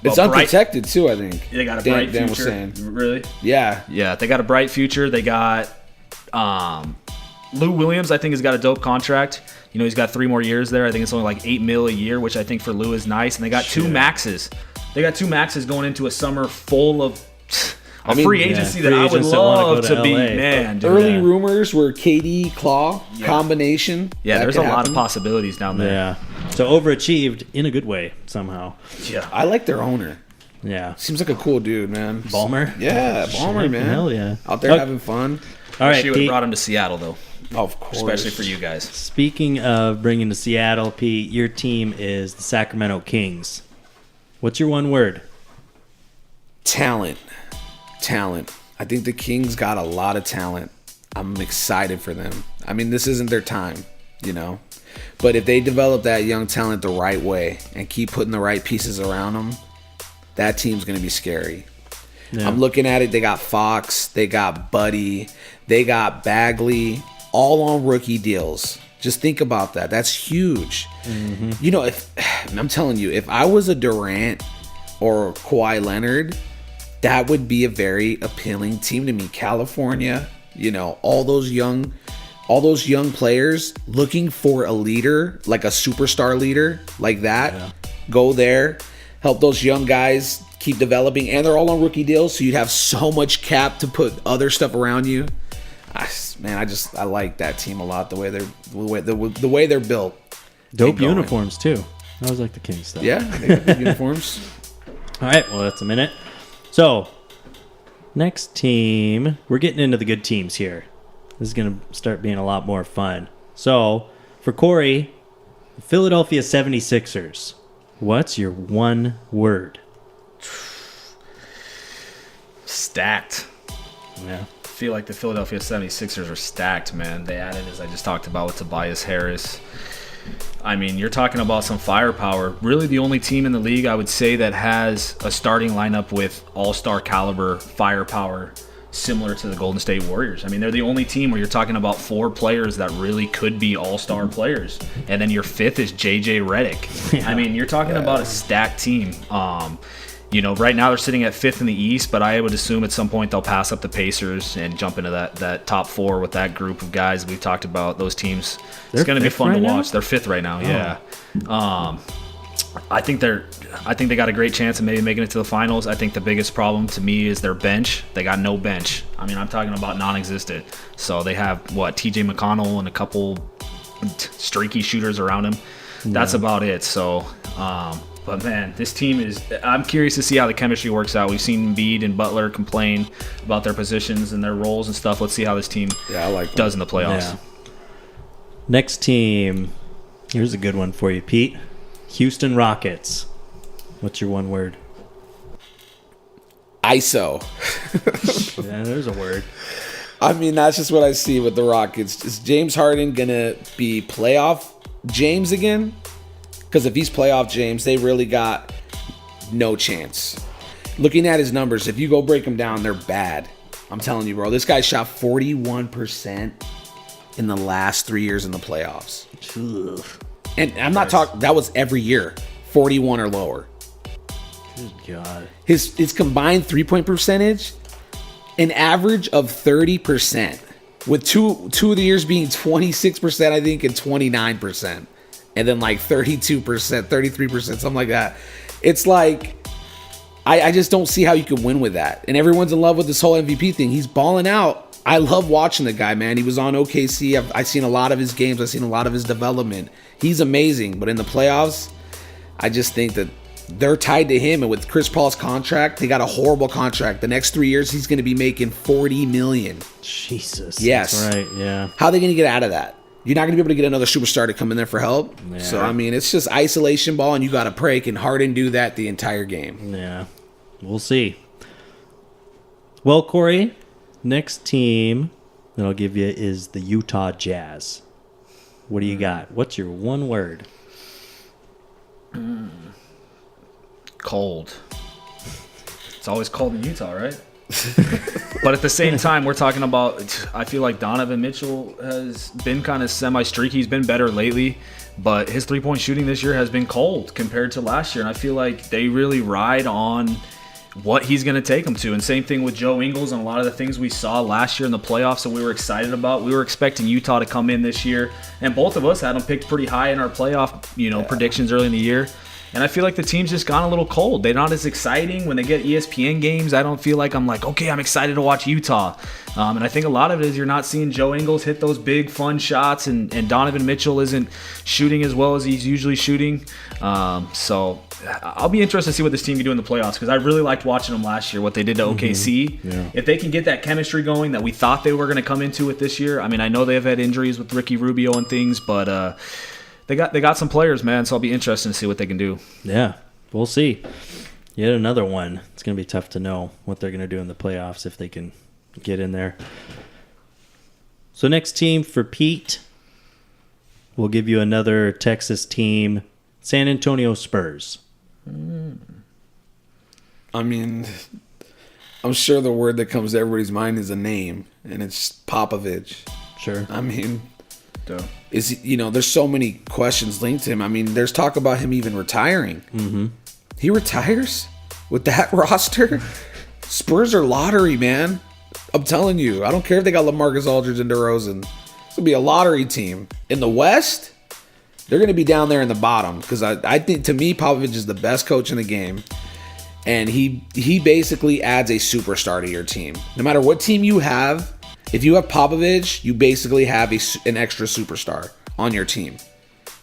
[SPEAKER 4] it's unprotected too, I think.
[SPEAKER 2] They got a bright future.
[SPEAKER 4] Was saying.
[SPEAKER 2] Really?
[SPEAKER 4] Yeah.
[SPEAKER 2] Yeah, they got a bright future. They got Lou Williams, I think, has got a dope contract. He's got 3 more years there. I think it's only like $8 million a year, which I think for Lou is nice. And they got 2 maxes. They got 2 maxes going into a summer full of free agency that I would love to be. Man, dude.
[SPEAKER 4] Early rumors were KD Claw combination.
[SPEAKER 2] Yeah, there's a lot of possibilities down there.
[SPEAKER 3] Yeah. So overachieved in a good way somehow.
[SPEAKER 2] Yeah.
[SPEAKER 4] I like their owner.
[SPEAKER 3] Yeah.
[SPEAKER 4] Seems like a cool dude, man.
[SPEAKER 3] Ballmer?
[SPEAKER 4] Yeah, Ballmer, man.
[SPEAKER 3] Hell yeah.
[SPEAKER 4] Out there having fun.
[SPEAKER 2] All right, she would have brought him to Seattle, though.
[SPEAKER 4] Of course.
[SPEAKER 2] Especially for you guys.
[SPEAKER 3] Speaking of bringing to Seattle, Pete, your team is the Sacramento Kings. What's your one word?
[SPEAKER 4] Talent. I think the Kings got a lot of talent. I'm excited for them. I mean, this isn't their time, But if they develop that young talent the right way and keep putting the right pieces around them, that team's going to be scary. Yeah. I'm looking at it. They got Fox. They got Buddy. They got Bagley. All on rookie deals. Just think about that. That's huge. Mm-hmm. I'm telling you, if I was a Durant or Kawhi Leonard, that would be a very appealing team to me. California, all those young players looking for a leader, like a superstar leader like that. Yeah. Go there, help those young guys keep developing, and they're all on rookie deals, so you'd have so much cap to put other stuff around you. I like that team a lot. The way they're built.
[SPEAKER 3] Dope uniforms too. I always like the Kings stuff.
[SPEAKER 4] Yeah, they got good uniforms.
[SPEAKER 3] All right, well that's a minute. So next team, we're getting into the good teams here. This is gonna start being a lot more fun. So for Corey, Philadelphia 76ers. What's your one word?
[SPEAKER 2] Stacked.
[SPEAKER 3] Yeah.
[SPEAKER 2] I feel like the Philadelphia 76ers are stacked, man. They added, as I just talked about, with Tobias Harris. I mean, you're talking about some firepower. Really the only team in the league, I would say, that has a starting lineup with all-star caliber firepower similar to the Golden State Warriors. I mean, they're the only team where you're talking about 4 players that really could be all-star players. And then your 5th is J.J. Redick. Yeah. I mean, you're talking about a stacked team. Right now they're sitting at 5th in the East, but I would assume at some point they'll pass up the Pacers and jump into that top 4 with that group of guys we've talked about. Those teams, it's going to be fun to watch. They're 5th right now, yeah. I think they got a great chance of maybe making it to the finals. I think the biggest problem to me is their bench. They got no bench. I mean, I'm talking about non-existent. So they have TJ McConnell and a couple streaky shooters around him. That's about it. So But, man, this team is – I'm curious to see how the chemistry works out. We've seen Embiid and Butler complain about their positions and their roles and stuff. Let's see how this team does in the playoffs.
[SPEAKER 3] Yeah. Next team, here's a good one for you, Pete. Houston Rockets. What's your one word?
[SPEAKER 4] ISO.
[SPEAKER 3] Yeah, there's a word.
[SPEAKER 4] I mean, that's just what I see with the Rockets. Is James Harden going to be playoff James again? Because if he's playoff James, they really got no chance. Looking at his numbers, if you go break them down, they're bad. I'm telling you, bro. This guy shot 41% in the last 3 years in the playoffs.
[SPEAKER 3] Ugh.
[SPEAKER 4] And I'm not talking, that was every year, 41 or lower.
[SPEAKER 3] Good God.
[SPEAKER 4] His combined three-point percentage, an average of 30%, with two of the years being 26%, I think, and 29%. And then like 32%, 33%, something like that. It's like, I just don't see how you can win with that. And everyone's in love with this whole MVP thing. He's balling out. I love watching the guy, man. He was on OKC. I've seen a lot of his games. I've seen a lot of his development. He's amazing. But in the playoffs, I just think that they're tied to him. And with Chris Paul's contract, they got a horrible contract. The next 3 years, he's going to be making $40 million.
[SPEAKER 3] Jesus.
[SPEAKER 4] Yes.
[SPEAKER 3] That's right, yeah.
[SPEAKER 4] How are they going to get out of that? You're not going to be able to get another superstar to come in there for help.
[SPEAKER 3] Yeah.
[SPEAKER 4] So, I mean, it's just isolation ball, and you got to pray. Can Harden do that the entire game?
[SPEAKER 3] Yeah. We'll see. Well, Corey, next team that I'll give you is the Utah Jazz. What do you got? What's your one word?
[SPEAKER 2] Cold. It's always cold in Utah, right? But at the same time, we're talking about, I feel like Donovan Mitchell has been kind of semi-streaky. He's been better lately, but his three-point shooting this year has been cold compared to last year. And I feel like they really ride on what he's going to take them to. And same thing with Joe Ingles and a lot of the things we saw last year in the playoffs that we were excited about. We were expecting Utah to come in this year, and both of us had them picked pretty high in our playoff, predictions early in the year. And I feel like the team's just gone a little cold. They're not as exciting. When they get ESPN games, I don't feel like I'm like, okay, I'm excited to watch Utah. And I think a lot of it is you're not seeing Joe Ingles hit those big, fun shots, and Donovan Mitchell isn't shooting as well as he's usually shooting. So I'll be interested to see what this team can do in the playoffs, because I really liked watching them last year, what they did to OKC.
[SPEAKER 3] Yeah.
[SPEAKER 2] If they can get that chemistry going that we thought they were going to come into it this year, I mean, I know they've had injuries with Ricky Rubio and things, but they got some players, man, so I'll be interested to see what they can do.
[SPEAKER 3] Yeah, we'll see. Yet another one. It's going to be tough to know what they're going to do in the playoffs if they can get in there. So next team for Pete, we'll give you another Texas team, San Antonio Spurs.
[SPEAKER 4] I mean, I'm sure the word that comes to everybody's mind is a name, and it's Popovich.
[SPEAKER 3] Sure.
[SPEAKER 4] I mean,
[SPEAKER 2] So.
[SPEAKER 4] there's so many questions linked to him. I mean, there's talk about him even retiring.
[SPEAKER 3] Mm-hmm.
[SPEAKER 4] He retires with that roster? Spurs are lottery, man. I'm telling you. I don't care if they got LaMarcus Aldridge and DeRozan. It's going to be a lottery team. In the West, they're going to be down there in the bottom, because I think, to me, Popovich is the best coach in the game. And he basically adds a superstar to your team. No matter what team you have, if you have Popovich, you basically have an extra superstar on your team.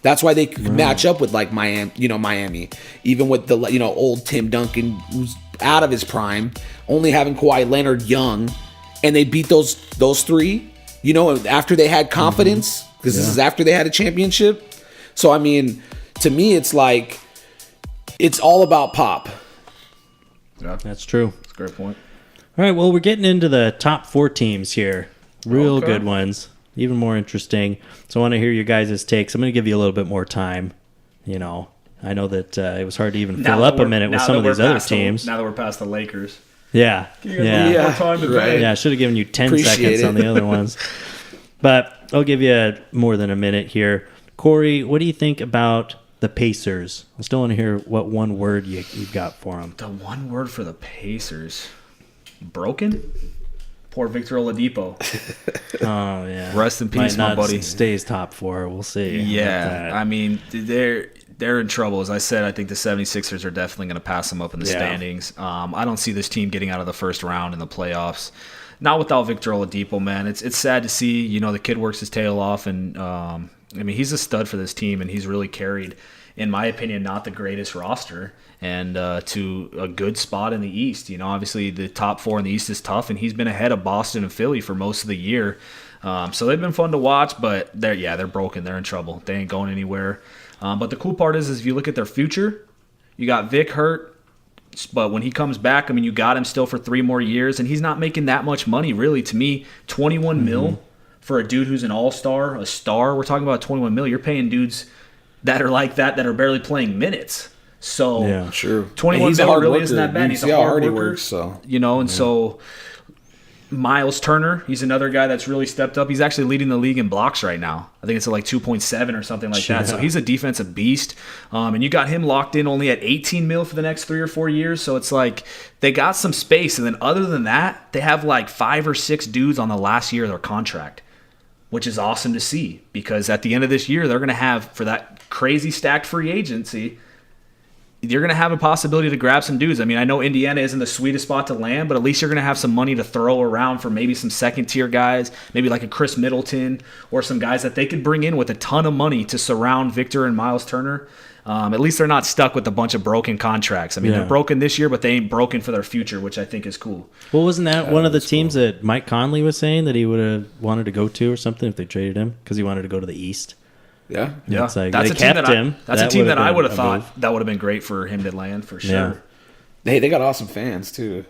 [SPEAKER 4] That's why they match up with like Miami, even with the old Tim Duncan, who's out of his prime, only having Kawhi Leonard young, and they beat those three. After they had confidence, because this is after they had a championship. So I mean, to me, it's like it's all about Pop.
[SPEAKER 2] Yeah,
[SPEAKER 3] That's true.
[SPEAKER 2] that's a great point.
[SPEAKER 3] All right, well, we're getting into the top 4 teams here. Real
[SPEAKER 2] Okay.
[SPEAKER 3] good ones. Even more interesting. So I want to hear your guys' takes. I'm going to give you a little bit more time. I know that it was hard to even fill up a minute with some of these other teams.
[SPEAKER 2] Now that we're past the Lakers.
[SPEAKER 3] Yeah.
[SPEAKER 4] Yeah.
[SPEAKER 2] More time to
[SPEAKER 4] Right.
[SPEAKER 2] bang.
[SPEAKER 3] Yeah, I should have given you 10
[SPEAKER 4] Appreciate
[SPEAKER 3] seconds
[SPEAKER 4] it.
[SPEAKER 3] on the other ones. But I'll give you more than a minute here. Corey, what do you think about the Pacers? I still want to hear what one word you've got for them.
[SPEAKER 2] The one word for the Pacers. Broken? Poor Victor Oladipo.
[SPEAKER 3] Oh, yeah.
[SPEAKER 2] Rest in peace,
[SPEAKER 3] Might
[SPEAKER 2] my
[SPEAKER 3] not
[SPEAKER 2] buddy.
[SPEAKER 3] Stays top 4. We'll see. about
[SPEAKER 2] Yeah,
[SPEAKER 3] that.
[SPEAKER 2] I mean, they're in trouble. As I said, I think the 76ers are definitely going to pass them up in the
[SPEAKER 3] Yeah.
[SPEAKER 2] standings. I don't see this team getting out of the first round in the playoffs. Not without Victor Oladipo, man. It's sad to see. The kid works his tail off, and I mean, he's a stud for this team, and he's really carried in my opinion, not the greatest roster, and to a good spot in the East. You know, obviously the top 4 in the East is tough, and he's been ahead of Boston and Philly for most of the year. So they've been fun to watch, but they're broken. They're in trouble. They ain't going anywhere. But the cool part is if you look at their future, you got Vic hurt, but when he comes back, I mean, you got him still for 3 more years, and he's not making that much money, really. To me, 21 mil for a dude who's an all-star, a star. We're talking about 21 mil. You're paying dudes that are like that are barely playing minutes. So
[SPEAKER 3] Yeah,
[SPEAKER 4] sure.
[SPEAKER 2] 21 mil really isn't that bad. He's a hard worker.
[SPEAKER 4] Works, so.
[SPEAKER 2] You know, and so Miles Turner, he's another guy that's really stepped up. He's actually leading the league in blocks right now. I think it's at like 2.7 or something like that. So he's a defensive beast. And you got him locked in only at 18 mil for the next 3 or 4 years. So it's like they got some space. And then other than that, they have like 5 or 6 dudes on the last year of their contract, which is awesome to see, because at the end of this year, they're going to have, for that crazy stacked free agency, you're going to have a possibility to grab some dudes. I mean, I know Indiana isn't the sweetest spot to land, but at least you're going to have some money to throw around for maybe some second-tier guys, maybe like a Chris Middleton, or some guys that they could bring in with a ton of money to surround Victor and Miles Turner. At least they're not stuck with a bunch of broken contracts. I mean, they're broken this year, but they ain't broken for their future, which I think is cool.
[SPEAKER 3] Well, wasn't that one of the teams that Mike Conley was saying that he would have wanted to go to or something if they traded him because he wanted to go to the East?
[SPEAKER 4] Yeah.
[SPEAKER 3] It's like
[SPEAKER 2] That's
[SPEAKER 3] they
[SPEAKER 2] a team
[SPEAKER 3] kept
[SPEAKER 2] that
[SPEAKER 3] him.
[SPEAKER 2] That's a team that I would have thought
[SPEAKER 3] move.
[SPEAKER 2] that would have been great for him to land for sure.
[SPEAKER 3] Yeah.
[SPEAKER 4] Hey, they got awesome fans, too.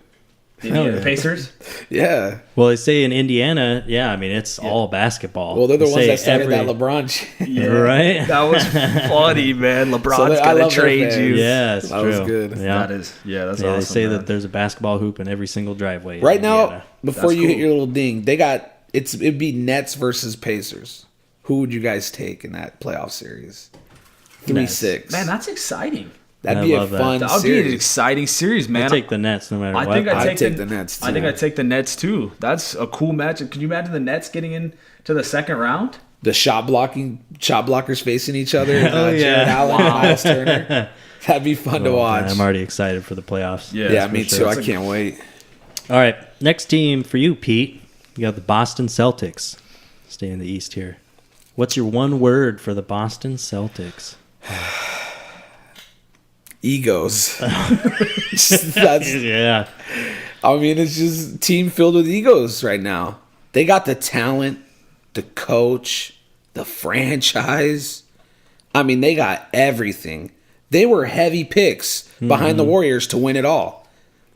[SPEAKER 2] The Pacers?
[SPEAKER 4] Yeah.
[SPEAKER 3] Well, they say in Indiana, I mean, it's all basketball.
[SPEAKER 4] Well, they're the
[SPEAKER 3] They
[SPEAKER 4] ones
[SPEAKER 3] say
[SPEAKER 4] that started that LeBron shit.
[SPEAKER 3] Right?
[SPEAKER 2] That was funny, man. LeBron's
[SPEAKER 4] I
[SPEAKER 2] going to
[SPEAKER 4] love their
[SPEAKER 2] trade
[SPEAKER 4] fans.
[SPEAKER 2] you.
[SPEAKER 3] Yeah, it's
[SPEAKER 4] That
[SPEAKER 3] true.
[SPEAKER 4] was good.
[SPEAKER 3] Yeah.
[SPEAKER 2] That's awesome.
[SPEAKER 3] They say
[SPEAKER 2] man.
[SPEAKER 3] that there's a basketball hoop in every single driveway. in
[SPEAKER 4] Right now,
[SPEAKER 3] Indiana.
[SPEAKER 4] before
[SPEAKER 2] That's
[SPEAKER 4] you hit
[SPEAKER 2] cool.
[SPEAKER 4] your little ding, it'd be Nets versus Pacers. Who would you guys take in that playoff series? 3-6.
[SPEAKER 2] Man, that's exciting.
[SPEAKER 4] That'd
[SPEAKER 3] I
[SPEAKER 4] be a
[SPEAKER 3] love that.
[SPEAKER 4] fun
[SPEAKER 2] That would be an
[SPEAKER 4] series.
[SPEAKER 2] exciting series, man.
[SPEAKER 3] I'll take the Nets no matter
[SPEAKER 2] I
[SPEAKER 3] what.
[SPEAKER 2] think I'd
[SPEAKER 4] I'd
[SPEAKER 2] take
[SPEAKER 4] take the Nets, too.
[SPEAKER 2] I think I'd take the Nets too. That's a cool matchup. Can you imagine the Nets getting into the second round?
[SPEAKER 4] The shot blockers facing each other. And,
[SPEAKER 3] Oh,
[SPEAKER 4] Jared
[SPEAKER 3] yeah.
[SPEAKER 4] Allen and Miles Turner. That'd be fun to watch.
[SPEAKER 3] Man, I'm already excited for the playoffs.
[SPEAKER 4] Yeah,
[SPEAKER 2] for
[SPEAKER 4] me
[SPEAKER 2] sure.
[SPEAKER 4] too. I
[SPEAKER 2] That's
[SPEAKER 4] can't wait.
[SPEAKER 3] All right, next team for you, Pete. You got the Boston Celtics. Stay in the East here. What's your one word for the Boston Celtics?
[SPEAKER 4] Egos. That's,
[SPEAKER 3] Yeah.
[SPEAKER 4] I mean, it's just a team filled with egos right now. They got the talent, the coach, the franchise. I mean, they got everything. They were heavy picks behind the Warriors to win it all.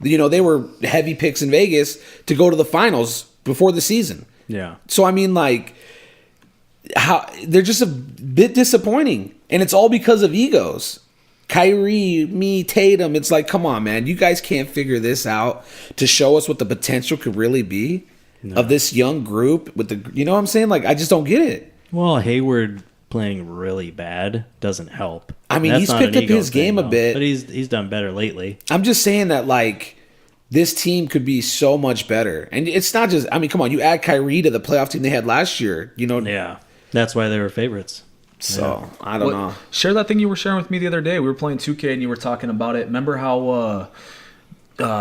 [SPEAKER 4] You know, they were heavy picks in Vegas to go to the finals before the season.
[SPEAKER 3] Yeah.
[SPEAKER 4] So, I mean, like, they're just a bit disappointing. And it's all because of egos. Kyrie, me, Tatum, it's like, come on, man. You guys can't figure this out to show us what the potential could really be of this young group with the, you know what I'm saying? Like, I just don't get it.
[SPEAKER 3] Well, Hayward playing really bad doesn't help.
[SPEAKER 4] I mean,
[SPEAKER 3] That's
[SPEAKER 4] he's
[SPEAKER 3] not
[SPEAKER 4] picked
[SPEAKER 3] an
[SPEAKER 4] up
[SPEAKER 3] ego
[SPEAKER 4] his game a
[SPEAKER 3] though.
[SPEAKER 4] bit.
[SPEAKER 3] But he's done better lately.
[SPEAKER 4] I'm just saying that, like, this team could be so much better. And it's not just, I mean, come on, you add Kyrie to the playoff team they had last year, you know?
[SPEAKER 3] Yeah. That's why they were favorites.
[SPEAKER 4] So, I don't know.
[SPEAKER 2] Share that thing you were sharing with me the other day. We were playing 2K and you were talking about it. Remember how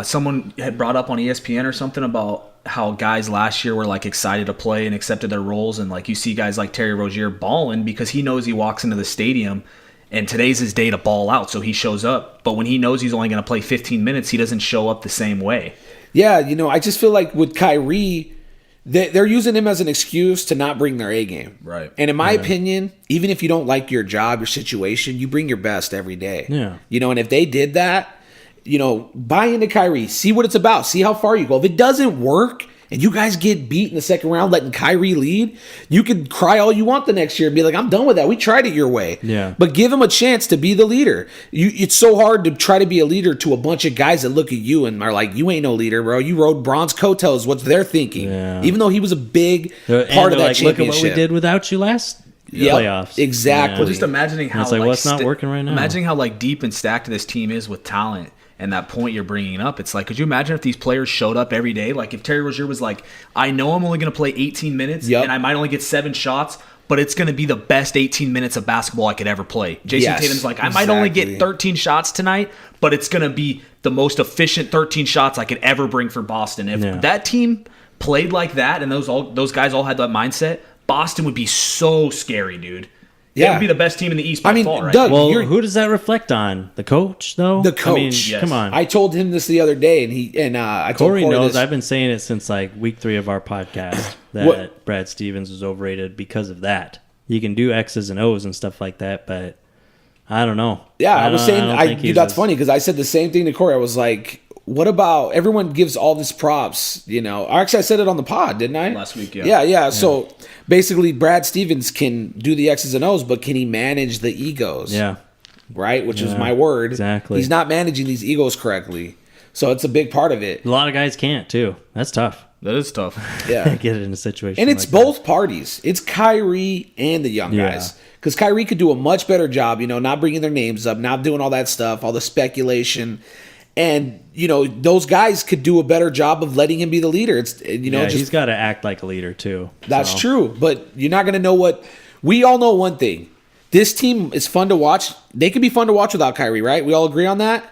[SPEAKER 2] someone had brought up on ESPN or something about how guys last year were like excited to play and accepted their roles, and like you see guys like Terry Rozier balling because he knows he walks into the stadium and today's his day to ball out, so he shows up. But when he knows he's only going to play 15 minutes, he doesn't show up the same way.
[SPEAKER 4] Yeah, you know, I just feel like with Kyrie, they're using him as an excuse to not bring their A game.
[SPEAKER 2] Right.
[SPEAKER 4] And in my opinion, even if you don't like your job, your situation, you bring your best every day.
[SPEAKER 3] Yeah.
[SPEAKER 4] You know, and if they did that, you know, buy into Kyrie, see what it's about, see how far you go. If it doesn't work and you guys get beat in the second round letting Kyrie lead, you could cry all you want the next year and be like, I'm done with that. We tried it your way.
[SPEAKER 3] Yeah.
[SPEAKER 4] But give him a chance to be the leader. It's so hard to try to be a leader to a bunch of guys that look at you and are like, you ain't no leader, bro. You rode bronze coattails. What's their thinking?
[SPEAKER 3] Yeah.
[SPEAKER 4] Even though he was a big
[SPEAKER 3] And
[SPEAKER 4] part of
[SPEAKER 3] they're
[SPEAKER 4] that
[SPEAKER 3] like, look at what
[SPEAKER 4] championship.
[SPEAKER 3] we did without you last
[SPEAKER 4] Yep,
[SPEAKER 3] playoffs.
[SPEAKER 4] exactly.
[SPEAKER 2] Well, just imagining how
[SPEAKER 3] it's like, well, it's not working right now.
[SPEAKER 2] Imagining how like deep and stacked this team is with talent. And that point you're bringing up, it's like, could you imagine if these players showed up every day? Like if Terry Rozier was like, I know I'm only going to play 18 minutes and I might only get 7 shots, but it's going to be the best 18 minutes of basketball I could ever play. Jason Tatum's like, I might only get 13 shots tonight, but it's going to be the most efficient 13 shots I could ever bring for Boston. If that team played like that and those guys all had that mindset, Boston would be so scary, dude. They would be the best team in the East by far, right?
[SPEAKER 4] Doug,
[SPEAKER 3] Well, who does that reflect on? The coach, though?
[SPEAKER 4] The coach.
[SPEAKER 3] I mean,
[SPEAKER 2] Yes.
[SPEAKER 3] come on.
[SPEAKER 4] I told him this the other day, and I told
[SPEAKER 3] Corey
[SPEAKER 4] Corey
[SPEAKER 3] knows.
[SPEAKER 4] this.
[SPEAKER 3] I've been saying it since like week 3 of our podcast that Brad Stevens was overrated because of that. You can do X's and O's and stuff like that, but I don't know.
[SPEAKER 4] Yeah, I was saying,
[SPEAKER 3] think
[SPEAKER 4] that's funny because I said the same thing to Corey. I was like, what about everyone gives all this props, you know? Actually, I said it on the pod, didn't I?
[SPEAKER 2] Last week, yeah.
[SPEAKER 4] Yeah. So basically, Brad Stevens can do the X's and O's, but can he manage the egos?
[SPEAKER 3] Yeah.
[SPEAKER 4] Right? Which is my word.
[SPEAKER 3] Exactly.
[SPEAKER 4] He's not managing these egos correctly. So it's a big part of it.
[SPEAKER 3] A lot of guys can't, too. That's tough.
[SPEAKER 2] That is tough.
[SPEAKER 4] Yeah.
[SPEAKER 3] Get it in a situation
[SPEAKER 4] And it's
[SPEAKER 3] like
[SPEAKER 4] both parties. It's Kyrie and the young guys. Because Kyrie could do a much better job, you know, not bringing their names up, not doing all that stuff, all the speculation. And, you know, those guys could do a better job of letting him be the leader. It's, you know,
[SPEAKER 3] he's got to act like a leader, too.
[SPEAKER 4] That's true. But you're not going to know what. We all know one thing. This team is fun to watch. They could be fun to watch without Kyrie, right? We all agree on that?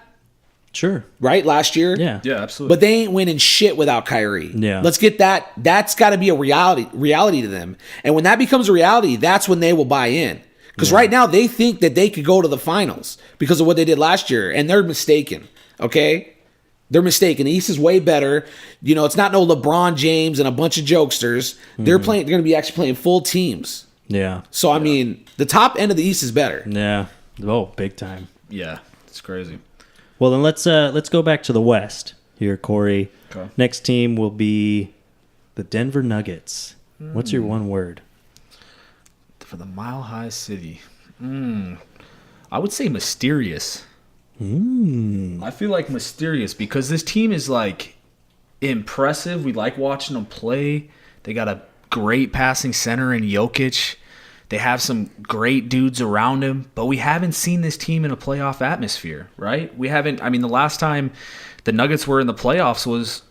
[SPEAKER 3] Sure.
[SPEAKER 4] Right? Last year?
[SPEAKER 3] Yeah.
[SPEAKER 2] Yeah, absolutely.
[SPEAKER 4] But they ain't winning shit without Kyrie.
[SPEAKER 3] Yeah.
[SPEAKER 4] Let's get that. That's got to be a reality to them. And when that becomes a reality, that's when they will buy in. Because right now they think that they could go to the finals because of what they did last year, and they're mistaken. Okay? They're mistaken. The East is way better. You know, it's not no LeBron James and a bunch of jokesters. They're playing. They're going to be actually playing full teams.
[SPEAKER 3] Yeah.
[SPEAKER 4] So I mean, the top end of the East is better.
[SPEAKER 3] Yeah. Oh, big time.
[SPEAKER 2] Yeah, it's crazy.
[SPEAKER 3] Well, then let's go back to the West here, Corey.
[SPEAKER 2] Okay.
[SPEAKER 3] Next team will be the Denver Nuggets. What's your one word?
[SPEAKER 2] For the Mile High City. I would say mysterious. I feel like mysterious because this team is like impressive. We like watching them play. They got a great passing center in Jokic. They have some great dudes around him, but we haven't seen this team in a playoff atmosphere, right? We haven't. I mean, the last time the Nuggets were in the playoffs was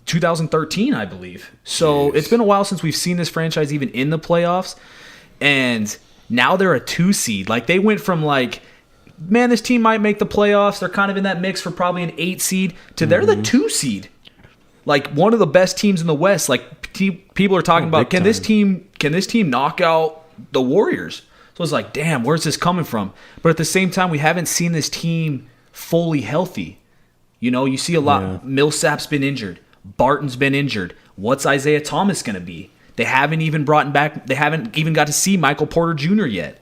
[SPEAKER 2] 2013, I believe. So it's been a while since we've seen this franchise even in the playoffs. And now they're a 2 seed. Like, they went from like, man, this team might make the playoffs. They're kind of in that mix for probably an 8 seed to they're the 2 seed. Like, one of the best teams in the West. Like, people are talking about, can this team knock out the Warriors? So it's like, damn, where's this coming from? But at the same time, we haven't seen this team fully healthy. You know, you see a lot.
[SPEAKER 3] Yeah.
[SPEAKER 2] Millsap's been injured. Barton's been injured. What's Isaiah Thomas going to be? They haven't even brought back. They haven't even got to see Michael Porter Jr. yet.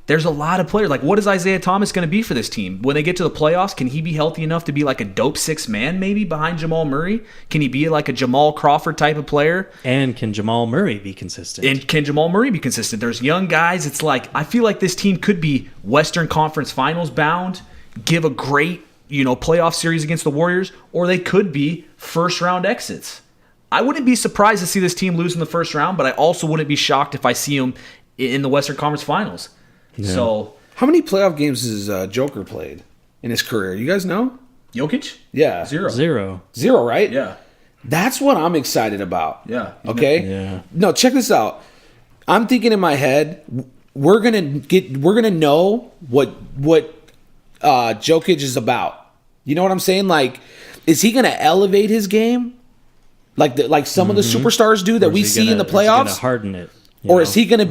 [SPEAKER 2] There's a lot of players. Like, what is Isaiah Thomas going to be for this team? When they get to the playoffs, can he be healthy enough to be like a dope 6 man maybe behind Jamal Murray? Can he be like a Jamal Crawford type of player?
[SPEAKER 3] And can Jamal Murray be consistent?
[SPEAKER 2] And can Jamal Murray be consistent? There's young guys. It's like, I feel like this team could be Western Conference Finals bound, give a great, you know, playoff series against the Warriors, or they could be first round exits. I wouldn't be surprised to see this team lose in the first round, but I also wouldn't be shocked if I see them in the Western Conference Finals.
[SPEAKER 3] Yeah.
[SPEAKER 2] So,
[SPEAKER 4] How many playoff games has Joker played in his career? You guys know?
[SPEAKER 2] Jokic?
[SPEAKER 4] Yeah.
[SPEAKER 2] 0.
[SPEAKER 3] 0.
[SPEAKER 4] 0, right?
[SPEAKER 2] Yeah.
[SPEAKER 4] That's what I'm excited about.
[SPEAKER 2] Yeah.
[SPEAKER 4] Okay?
[SPEAKER 3] Yeah.
[SPEAKER 4] No, check this out. I'm thinking in my head, we're gonna know what Jokic is about. You know what I'm saying? Like, is he gonna elevate his game? Like some of the superstars do that we see in the playoffs?
[SPEAKER 3] Is he gonna harden it?
[SPEAKER 4] Or is he going to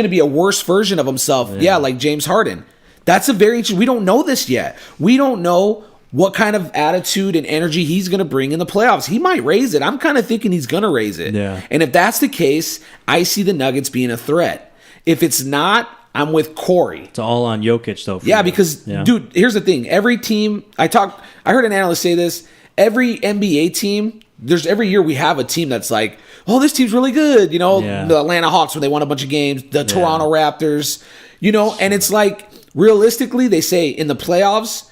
[SPEAKER 4] be a worse version of himself? Yeah, like James Harden. That's a very interesting. We don't know this yet. We don't know what kind of attitude and energy he's going to bring in the playoffs. He might raise it. I'm kind of thinking he's going to raise it.
[SPEAKER 3] Yeah.
[SPEAKER 4] And if that's the case, I see the Nuggets being a threat. If it's not, I'm with Corey.
[SPEAKER 3] It's all on Jokic, though.
[SPEAKER 4] Yeah, because, dude, here's the thing. Every team, I heard an analyst say this, every NBA team, every year we have a team that's like, oh, this team's really good. You know, the Atlanta Hawks when they won a bunch of games, the Toronto Raptors, you know, and it's like, realistically, they say in the playoffs,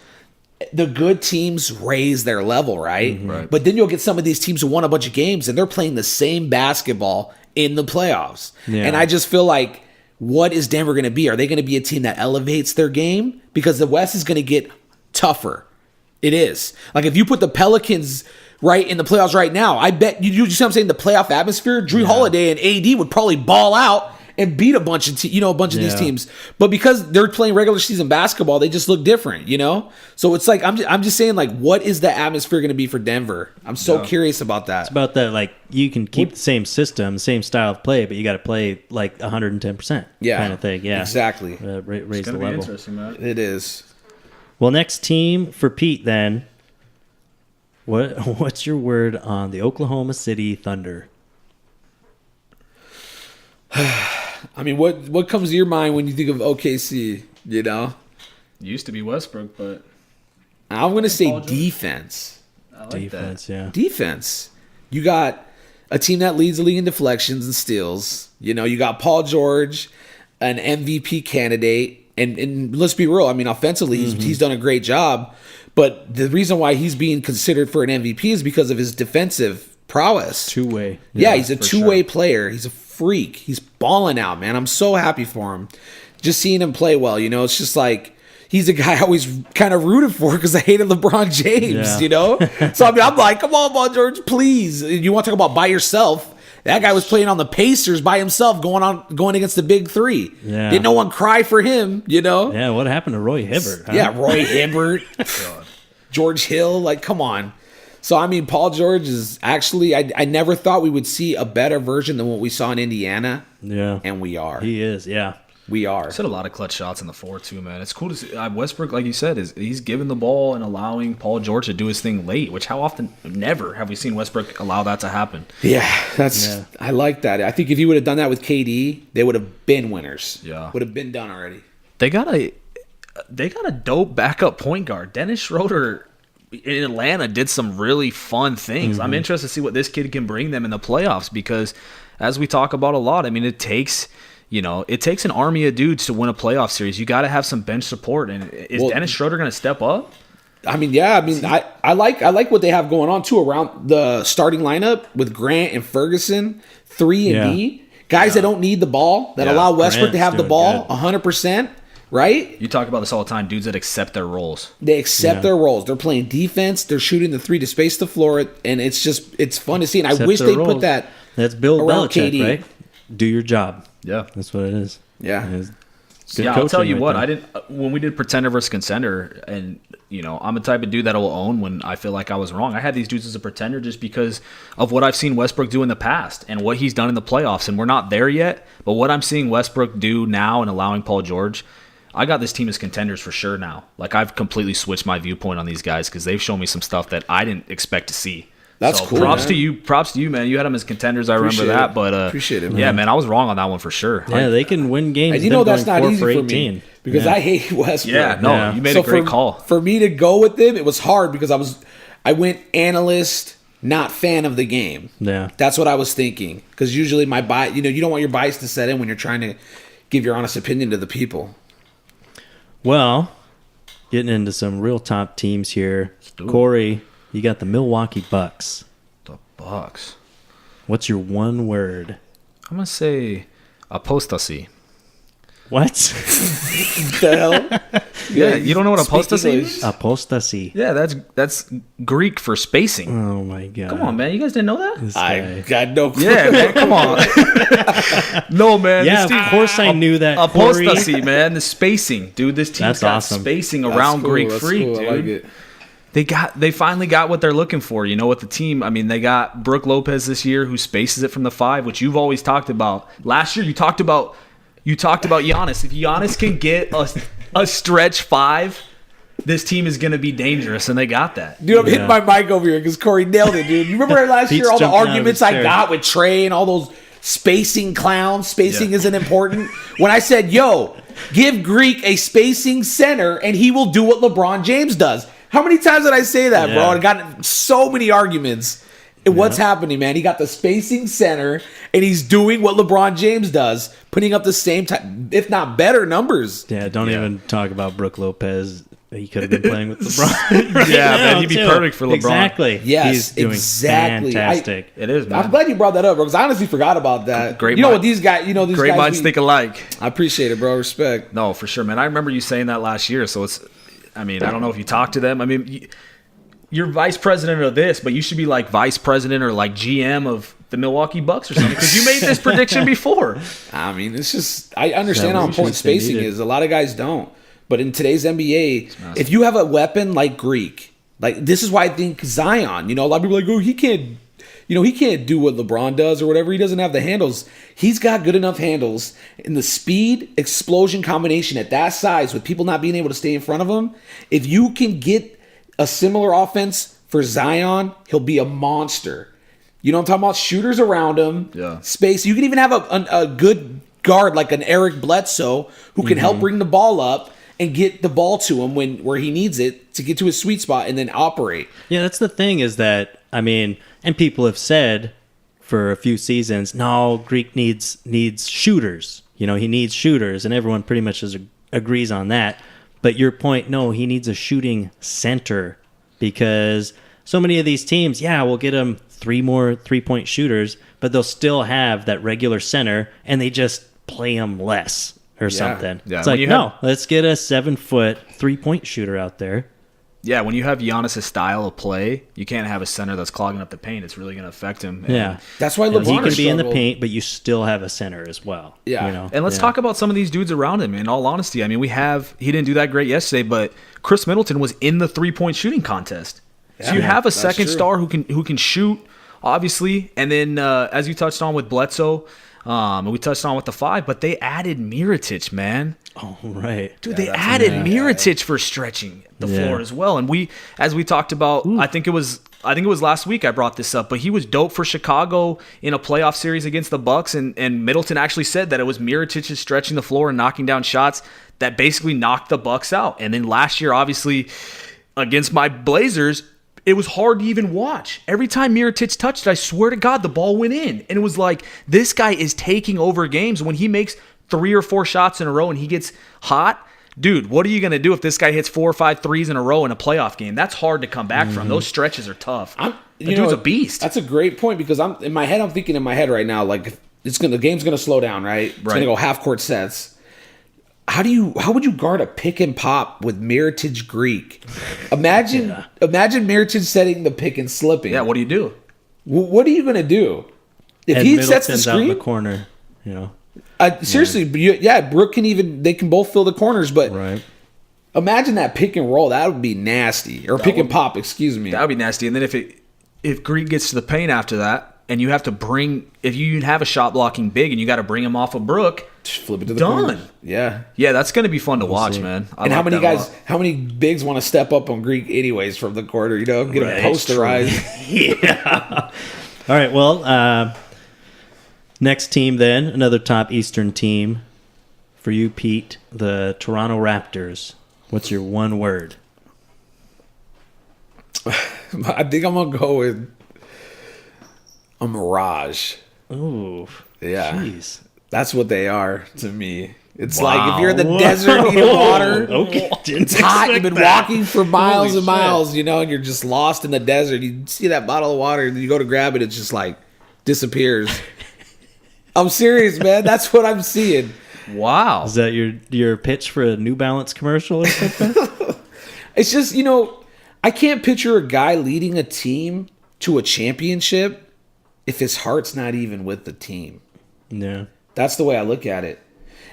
[SPEAKER 4] the good teams raise their level, right?
[SPEAKER 2] Right.
[SPEAKER 4] But then you'll get some of these teams who won a bunch of games and they're playing the same basketball in the playoffs.
[SPEAKER 3] Yeah.
[SPEAKER 4] And I just feel like, what is Denver going to be? Are they going to be a team that elevates their game? Because the West is going to get tougher. It is. Like, if you put the Pelicans right in the playoffs right now, I bet you see what I'm saying? The playoff atmosphere, Drew Holiday and AD would probably ball out and beat a bunch of these teams. But because they're playing regular season basketball, they just look different, So it's like I'm just saying, like, what is the atmosphere going to be for Denver? I'm so curious about that.
[SPEAKER 3] It's about that, like, you can keep the same system, same style of play, but you got to play like 110%, kind of thing. Yeah,
[SPEAKER 4] exactly.
[SPEAKER 3] Raise the level.
[SPEAKER 2] Interesting, man.
[SPEAKER 4] It is.
[SPEAKER 3] Well, next team for Pete then. What's your word on the Oklahoma City Thunder?
[SPEAKER 4] I mean, what comes to your mind when you think of OKC?
[SPEAKER 2] Used to be Westbrook, but
[SPEAKER 4] I'm going to say defense.
[SPEAKER 2] I like
[SPEAKER 3] Defense,
[SPEAKER 2] that.
[SPEAKER 3] yeah.
[SPEAKER 4] Defense. You got a team that leads the league in deflections and steals. You got Paul George, an MVP candidate, and let's be real. I mean, offensively, he's done a great job. But the reason why he's being considered for an MVP is because of his defensive prowess.
[SPEAKER 3] Two-way.
[SPEAKER 4] Yeah, he's a two-way player. He's a freak. He's balling out, man. I'm so happy for him. Just seeing him play well, it's just like he's a guy I always kind of rooted for because I hated LeBron James, So, I mean, I'm like, come on, Paul George, please. You want to talk about by yourself? That guy was playing on the Pacers by himself, going against the big three.
[SPEAKER 3] Yeah.
[SPEAKER 4] Didn't no one cry for him,
[SPEAKER 3] Yeah, what happened to Roy Hibbert? Huh?
[SPEAKER 4] Yeah, Roy Hibbert, George Hill, like, come on. So, I mean, Paul George is actually, I never thought we would see a better version than what we saw in Indiana.
[SPEAKER 3] Yeah.
[SPEAKER 4] And we are.
[SPEAKER 3] He is, yeah.
[SPEAKER 4] We are.
[SPEAKER 2] He's had a lot of clutch shots in the 4 too, man. It's cool to see. Westbrook, like you said, he's giving the ball and allowing Paul George to do his thing late, which how often, never have we seen Westbrook allow that to happen.
[SPEAKER 4] Yeah, I like that. I think if he would have done that with KD, they would have been winners.
[SPEAKER 2] Yeah.
[SPEAKER 4] Would have been done already.
[SPEAKER 2] They got a dope backup point guard. Dennis Schroeder in Atlanta did some really fun things. I'm interested to see what this kid can bring them in the playoffs because, as we talk about a lot, I mean, it takes an army of dudes to win a playoff series. You got to have some bench support. And is Dennis Schroeder going to step up?
[SPEAKER 4] I mean, yeah. I mean, I like what they have going on too around the starting lineup with Grant and Ferguson, 3 and D, guys that don't need the ball, that allow Westbrook to have the ball 100%. Right?
[SPEAKER 2] You talk about this all the time. Dudes that accept their roles.
[SPEAKER 4] They accept their roles. They're playing defense. They're shooting the 3 to space the floor, and it's fun to see. And I wish they put that.
[SPEAKER 3] That's Bill
[SPEAKER 4] around
[SPEAKER 3] Belichick,
[SPEAKER 4] KD.
[SPEAKER 3] Right? Do your job.
[SPEAKER 2] Yeah,
[SPEAKER 3] that's what it is.
[SPEAKER 4] Yeah.
[SPEAKER 2] I'll tell you what. I didn't when we did Pretender versus Contender, and I'm the type of dude that will own when I feel like I was wrong. I had these dudes as a pretender just because of what I've seen Westbrook do in the past and what he's done in the playoffs. And we're not there yet, but what I'm seeing Westbrook do now and allowing Paul George, I got this team as contenders for sure now. Like, I've completely switched my viewpoint on these guys because they've shown me some stuff that I didn't expect to see.
[SPEAKER 4] That's cool.
[SPEAKER 2] Props to you, man. You had them as contenders. I remember that, but
[SPEAKER 4] appreciate it, man.
[SPEAKER 2] Yeah, man, I was wrong on that one for sure.
[SPEAKER 3] Yeah, they can win games.
[SPEAKER 4] And that's not easy for me because I hate Westbrook.
[SPEAKER 2] Yeah, no, you made a great call.
[SPEAKER 4] For me to go with them, it was hard because I went analyst, not fan of the game.
[SPEAKER 3] Yeah,
[SPEAKER 4] that's what I was thinking because usually my bias, you don't want your bias to set in when you're trying to give your honest opinion to the people.
[SPEAKER 3] Well, getting into some real top teams here. Corey, you got the Milwaukee Bucks.
[SPEAKER 2] The Bucks.
[SPEAKER 3] What's your one word?
[SPEAKER 2] I'm going to say apostasy.
[SPEAKER 3] What?
[SPEAKER 4] The hell?
[SPEAKER 2] Yeah, you don't know what apostasy is?
[SPEAKER 3] Apostasy.
[SPEAKER 2] Yeah, that's Greek for spacing.
[SPEAKER 3] Oh, my God.
[SPEAKER 2] Come on, man. You guys didn't know that?
[SPEAKER 4] I got no clue.
[SPEAKER 2] Yeah, man. Come on. No, man.
[SPEAKER 3] Yeah, of course I knew that,
[SPEAKER 2] apostasy,
[SPEAKER 3] Corey.
[SPEAKER 2] man. The spacing. Dude, this team's got
[SPEAKER 3] awesome.
[SPEAKER 2] spacing around
[SPEAKER 4] cool.
[SPEAKER 2] Greek
[SPEAKER 4] That's
[SPEAKER 2] Freak,
[SPEAKER 4] cool.
[SPEAKER 2] dude.
[SPEAKER 4] I like it.
[SPEAKER 2] They finally got what they're looking for, with the team. I mean, they got Brook Lopez this year who spaces it from the 5, which you've always talked about. Last year you talked about Giannis. If Giannis can get a stretch 5, this team is going to be dangerous, and they got that.
[SPEAKER 4] Dude, I'm hitting my mic over here because Corey nailed it, dude. You remember last year all the arguments I got with Trey and all those spacing clowns? Spacing isn't important. When I said, yo, give Greek a spacing center and he will do what LeBron James does. How many times did I say that, bro? I got so many arguments. And what's happening, man? He got the spacing center, and he's doing what LeBron James does, putting up the same time, if not better, numbers.
[SPEAKER 3] Yeah, don't even talk about Brook Lopez. He could have been playing with LeBron.
[SPEAKER 2] Man, he'd be perfect for LeBron.
[SPEAKER 3] Exactly.
[SPEAKER 4] Yes,
[SPEAKER 3] he's doing
[SPEAKER 4] exactly.
[SPEAKER 3] Fantastic.
[SPEAKER 2] It is, man.
[SPEAKER 4] I'm glad you brought that up, bro, because I honestly forgot about that.
[SPEAKER 2] Great
[SPEAKER 4] what these guys, these
[SPEAKER 2] great
[SPEAKER 4] guys
[SPEAKER 2] minds think alike.
[SPEAKER 4] I appreciate it, bro. Respect.
[SPEAKER 2] No, for sure, man. I remember you saying that last year, so I don't know if you talked to them. I mean, you're vice president of this, but you should be like vice president or like GM of the Milwaukee Bucks or something, because you made this prediction before.
[SPEAKER 4] I mean, it's just, I understand how important spacing is. A lot of guys don't. But in today's NBA, if you have a weapon like Greek, like this is why I think Zion, a lot of people are like, oh, he can't do what LeBron does or whatever. He doesn't have the handles. He's got good enough handles. And the speed explosion combination at that size with people not being able to stay in front of him, if you can get a similar offense for Zion, he'll be a monster. You know what I'm talking about? Shooters around him, space. You can even have a good guard like an Eric Bledsoe who can help bring the ball up and get the ball to him where he needs it to get to his sweet spot and then operate.
[SPEAKER 3] Yeah, that's the thing is that, I mean, and people have said for a few seasons, no, Greek needs shooters. He needs shooters, and everyone pretty much agrees on that. But your point, no, he needs a shooting center because so many of these teams, we'll get them 3 more 3-point shooters, but they'll still have that regular center, and they just play them less or something.
[SPEAKER 2] Yeah.
[SPEAKER 3] It's like, let's get a 7-foot 3-point shooter out there.
[SPEAKER 2] Yeah, when you have Giannis' style of play, you can't have a center that's clogging up the paint. It's really going to affect him.
[SPEAKER 3] And
[SPEAKER 4] that's why LeBron
[SPEAKER 3] he can be in the paint, but you still have a center as well.
[SPEAKER 4] Yeah,
[SPEAKER 2] and let's talk about some of these dudes around him. In all honesty, I mean, he didn't do that great yesterday, but Chris Middleton was in the 3-point shooting contest. So you have a second star who can shoot, obviously, and then as you touched on with Bledsoe, and we touched on with the 5, but they added Mirotic, man.
[SPEAKER 3] Oh, right.
[SPEAKER 2] Dude, they added Mirotic for stretching the floor as well. And as we talked about, I think it was last week I brought this up, but he was dope for Chicago in a playoff series against the Bucks, and Middleton actually said that it was Mirotic stretching the floor and knocking down shots that basically knocked the Bucks out. And then last year, obviously, against my Blazers, it was hard to even watch. Every time Mirotic touched it, I swear to God, the ball went in. And it was like, this guy is taking over games. When he makes 3 or 4 shots in a row and he gets hot, dude, what are you going to do if this guy hits 4 or 5 threes in a row in a playoff game? That's hard to come back from. Those stretches are tough. Dude's a beast.
[SPEAKER 4] That's a great point because I'm thinking in my head right now, like the game's going to slow down, right? It's going to go half-court sets. How would you guard a pick and pop with Mirotic Greek? Imagine Mirotic setting the pick and slipping.
[SPEAKER 2] Yeah, what do you do?
[SPEAKER 4] What are you going to do? If he sets the screen
[SPEAKER 3] out in the corner,
[SPEAKER 4] seriously, Brooke they can both fill the corners, but imagine that pick and roll. That would be nasty. Or pick and pop, excuse me.
[SPEAKER 2] That would be nasty. And then if Greek gets to the paint after that, and you have to if you have a shot blocking big and you got to bring him off of Brooke,
[SPEAKER 4] flip it to the corner. Yeah,
[SPEAKER 2] that's going to be fun to watch, man.
[SPEAKER 4] And how many bigs want to step up on Greek anyways from the corner? Get him posterized.
[SPEAKER 3] Yeah. All right. Well, next team then, another top Eastern team for you, Pete, the Toronto Raptors. What's your one word?
[SPEAKER 4] I think I'm gonna go with a mirage.
[SPEAKER 3] Ooh,
[SPEAKER 4] yeah.
[SPEAKER 3] Jeez.
[SPEAKER 4] That's what they are to me. It's like if you're in the desert needing water, it's hot, you've been walking for miles and miles, and you're just lost in the desert. You see that bottle of water, and you go to grab it, it's just like disappears. I'm serious, man. That's what I'm seeing.
[SPEAKER 2] Wow.
[SPEAKER 3] Is that your pitch for a New Balance commercial or something?
[SPEAKER 4] It's just, I can't picture a guy leading a team to a championship if his heart's not even with the team.
[SPEAKER 3] Yeah.
[SPEAKER 4] That's the way I look at it.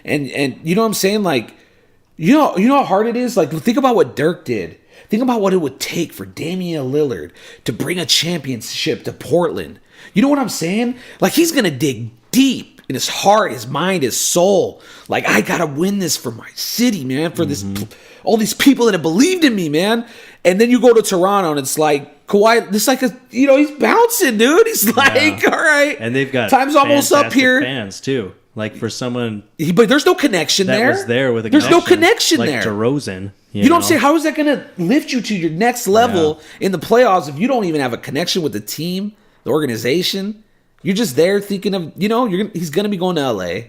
[SPEAKER 4] And you know what I'm saying? Like, you know how hard it is? Like, think about what Dirk did. Think about what it would take for Damian Lillard to bring a championship to Portland. You know what I'm saying? Like, he's going to dig deep in his heart, his mind, his soul. Like, I got to win this for my city, man, for all these people that have believed in me, man. And then you go to Toronto and it's like, Kawhi, it's like he's bouncing, dude. He's like, all right.
[SPEAKER 3] And they've got
[SPEAKER 4] time's almost up here.
[SPEAKER 3] Fans too. Like for someone,
[SPEAKER 4] but there's no connection
[SPEAKER 3] that
[SPEAKER 4] there.
[SPEAKER 3] Was there with a
[SPEAKER 4] there's no connection
[SPEAKER 3] like
[SPEAKER 4] there.
[SPEAKER 3] DeRozan,
[SPEAKER 4] you know what I'm saying? How is that going to lift you to your next level in the playoffs if you don't even have a connection with the team, the organization? You're just there thinking of he's going to be going to LA.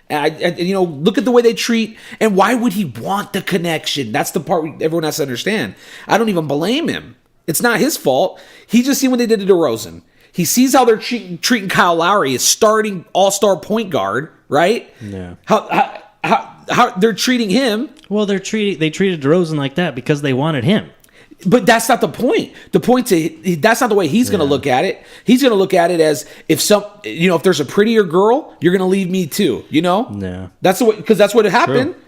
[SPEAKER 4] And look at the way they treat, and why would he want the connection? That's the part everyone has to understand. I don't even blame him. It's not his fault. He just seen what they did to DeRozan. He sees how they're treating Kyle Lowry as starting all-star point guard, right?
[SPEAKER 3] Yeah.
[SPEAKER 4] How they're treating him.
[SPEAKER 3] Well, they treated DeRozan like that because they wanted him.
[SPEAKER 4] But that's not the point. The point that's not the way he's going to look at it. He's going to look at it as if there's a prettier girl, you're going to leave me too.
[SPEAKER 3] Yeah.
[SPEAKER 4] That's the way, because that's what happened.
[SPEAKER 3] True.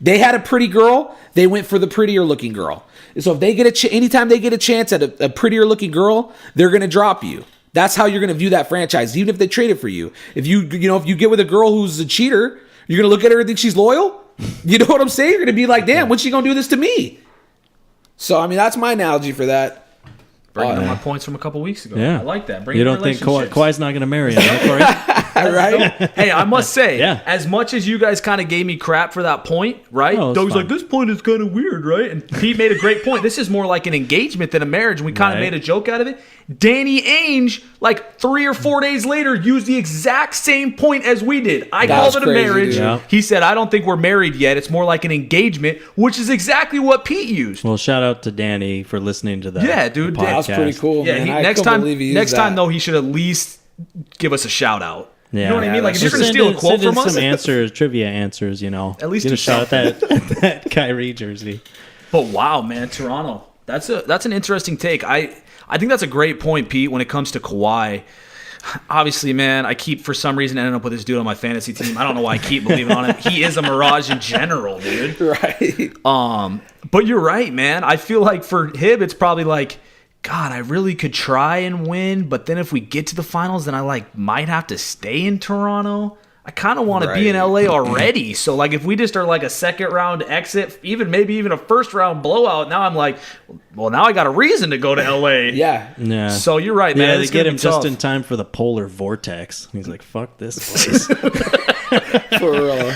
[SPEAKER 4] They had a pretty girl. They went for the prettier looking girl. So if they get anytime they get a chance at a prettier looking girl, they're going to drop you. That's how you're going to view that franchise, even if they trade it for you. If you get with a girl who's a cheater, you're going to look at her and think she's loyal. You know what I'm saying? You're going to be like, damn, when's she going to do this to me? So, I mean, that's my analogy for that.
[SPEAKER 2] Bringing up my points from a couple weeks ago.
[SPEAKER 3] Yeah.
[SPEAKER 2] I like that.
[SPEAKER 3] You don't think Kawhi's not going to marry him, Corey?
[SPEAKER 4] Right?
[SPEAKER 2] Hey, I must say,
[SPEAKER 3] Yeah.
[SPEAKER 2] as much as you guys kind of gave me crap for that point, right?
[SPEAKER 3] Oh, it's
[SPEAKER 2] Doug's
[SPEAKER 3] fine.
[SPEAKER 2] like, this point is kind of weird, right? And Pete made a great point. This is more like an engagement than a marriage. And we kind of
[SPEAKER 3] Right.
[SPEAKER 2] made a joke out of it. Danny Ainge, like 3 or 4 days later, used the exact same point as we did. I
[SPEAKER 4] That's
[SPEAKER 2] called it a
[SPEAKER 4] crazy,
[SPEAKER 2] marriage.
[SPEAKER 4] dude.
[SPEAKER 3] Yeah.
[SPEAKER 2] He said, I don't think we're married yet. It's more like an engagement, which is exactly what Pete used.
[SPEAKER 3] Well, shout out to Danny for listening to that.
[SPEAKER 2] Yeah, dude,
[SPEAKER 3] the
[SPEAKER 2] that
[SPEAKER 4] That was pretty
[SPEAKER 3] podcast.
[SPEAKER 4] cool,
[SPEAKER 2] Yeah,
[SPEAKER 4] man. I
[SPEAKER 2] next
[SPEAKER 4] couldn't
[SPEAKER 2] time,
[SPEAKER 4] believe he used
[SPEAKER 2] next time
[SPEAKER 4] that.
[SPEAKER 2] though, he should at least give us a shout out.
[SPEAKER 3] Yeah.
[SPEAKER 2] You know what I
[SPEAKER 4] Yeah,
[SPEAKER 2] mean? Like if
[SPEAKER 4] that's
[SPEAKER 2] you're
[SPEAKER 4] just
[SPEAKER 2] gonna steal a quote
[SPEAKER 3] send in
[SPEAKER 2] from us,
[SPEAKER 3] some answers, trivia answers,
[SPEAKER 2] At least
[SPEAKER 3] get
[SPEAKER 2] do
[SPEAKER 3] a shot at that Kyrie jersey.
[SPEAKER 2] but wow, man, Toronto. That's an interesting take. I think that's a great point, Pete, when it comes to Kawhi. Obviously, man, I keep for some reason ending up with this dude on my fantasy team. I don't know why I keep believing on him. He is a mirage in general, dude.
[SPEAKER 4] Right.
[SPEAKER 2] But you're right, man. I feel like for him, it's probably like, God, I really could try and win, but then if we get to the finals, then I might have to stay in Toronto. I kind of want to be in LA already. So if we just are like a second round exit, maybe even a first round blowout, now I'm like, well, now I got a reason to go to LA.
[SPEAKER 4] Yeah.
[SPEAKER 3] Yeah.
[SPEAKER 2] So you're right, man.
[SPEAKER 3] Yeah, they
[SPEAKER 2] It's
[SPEAKER 3] get
[SPEAKER 2] gonna
[SPEAKER 3] him
[SPEAKER 2] be
[SPEAKER 3] just
[SPEAKER 2] tough.
[SPEAKER 3] in time for the polar vortex. He's like, fuck this place.
[SPEAKER 4] For real.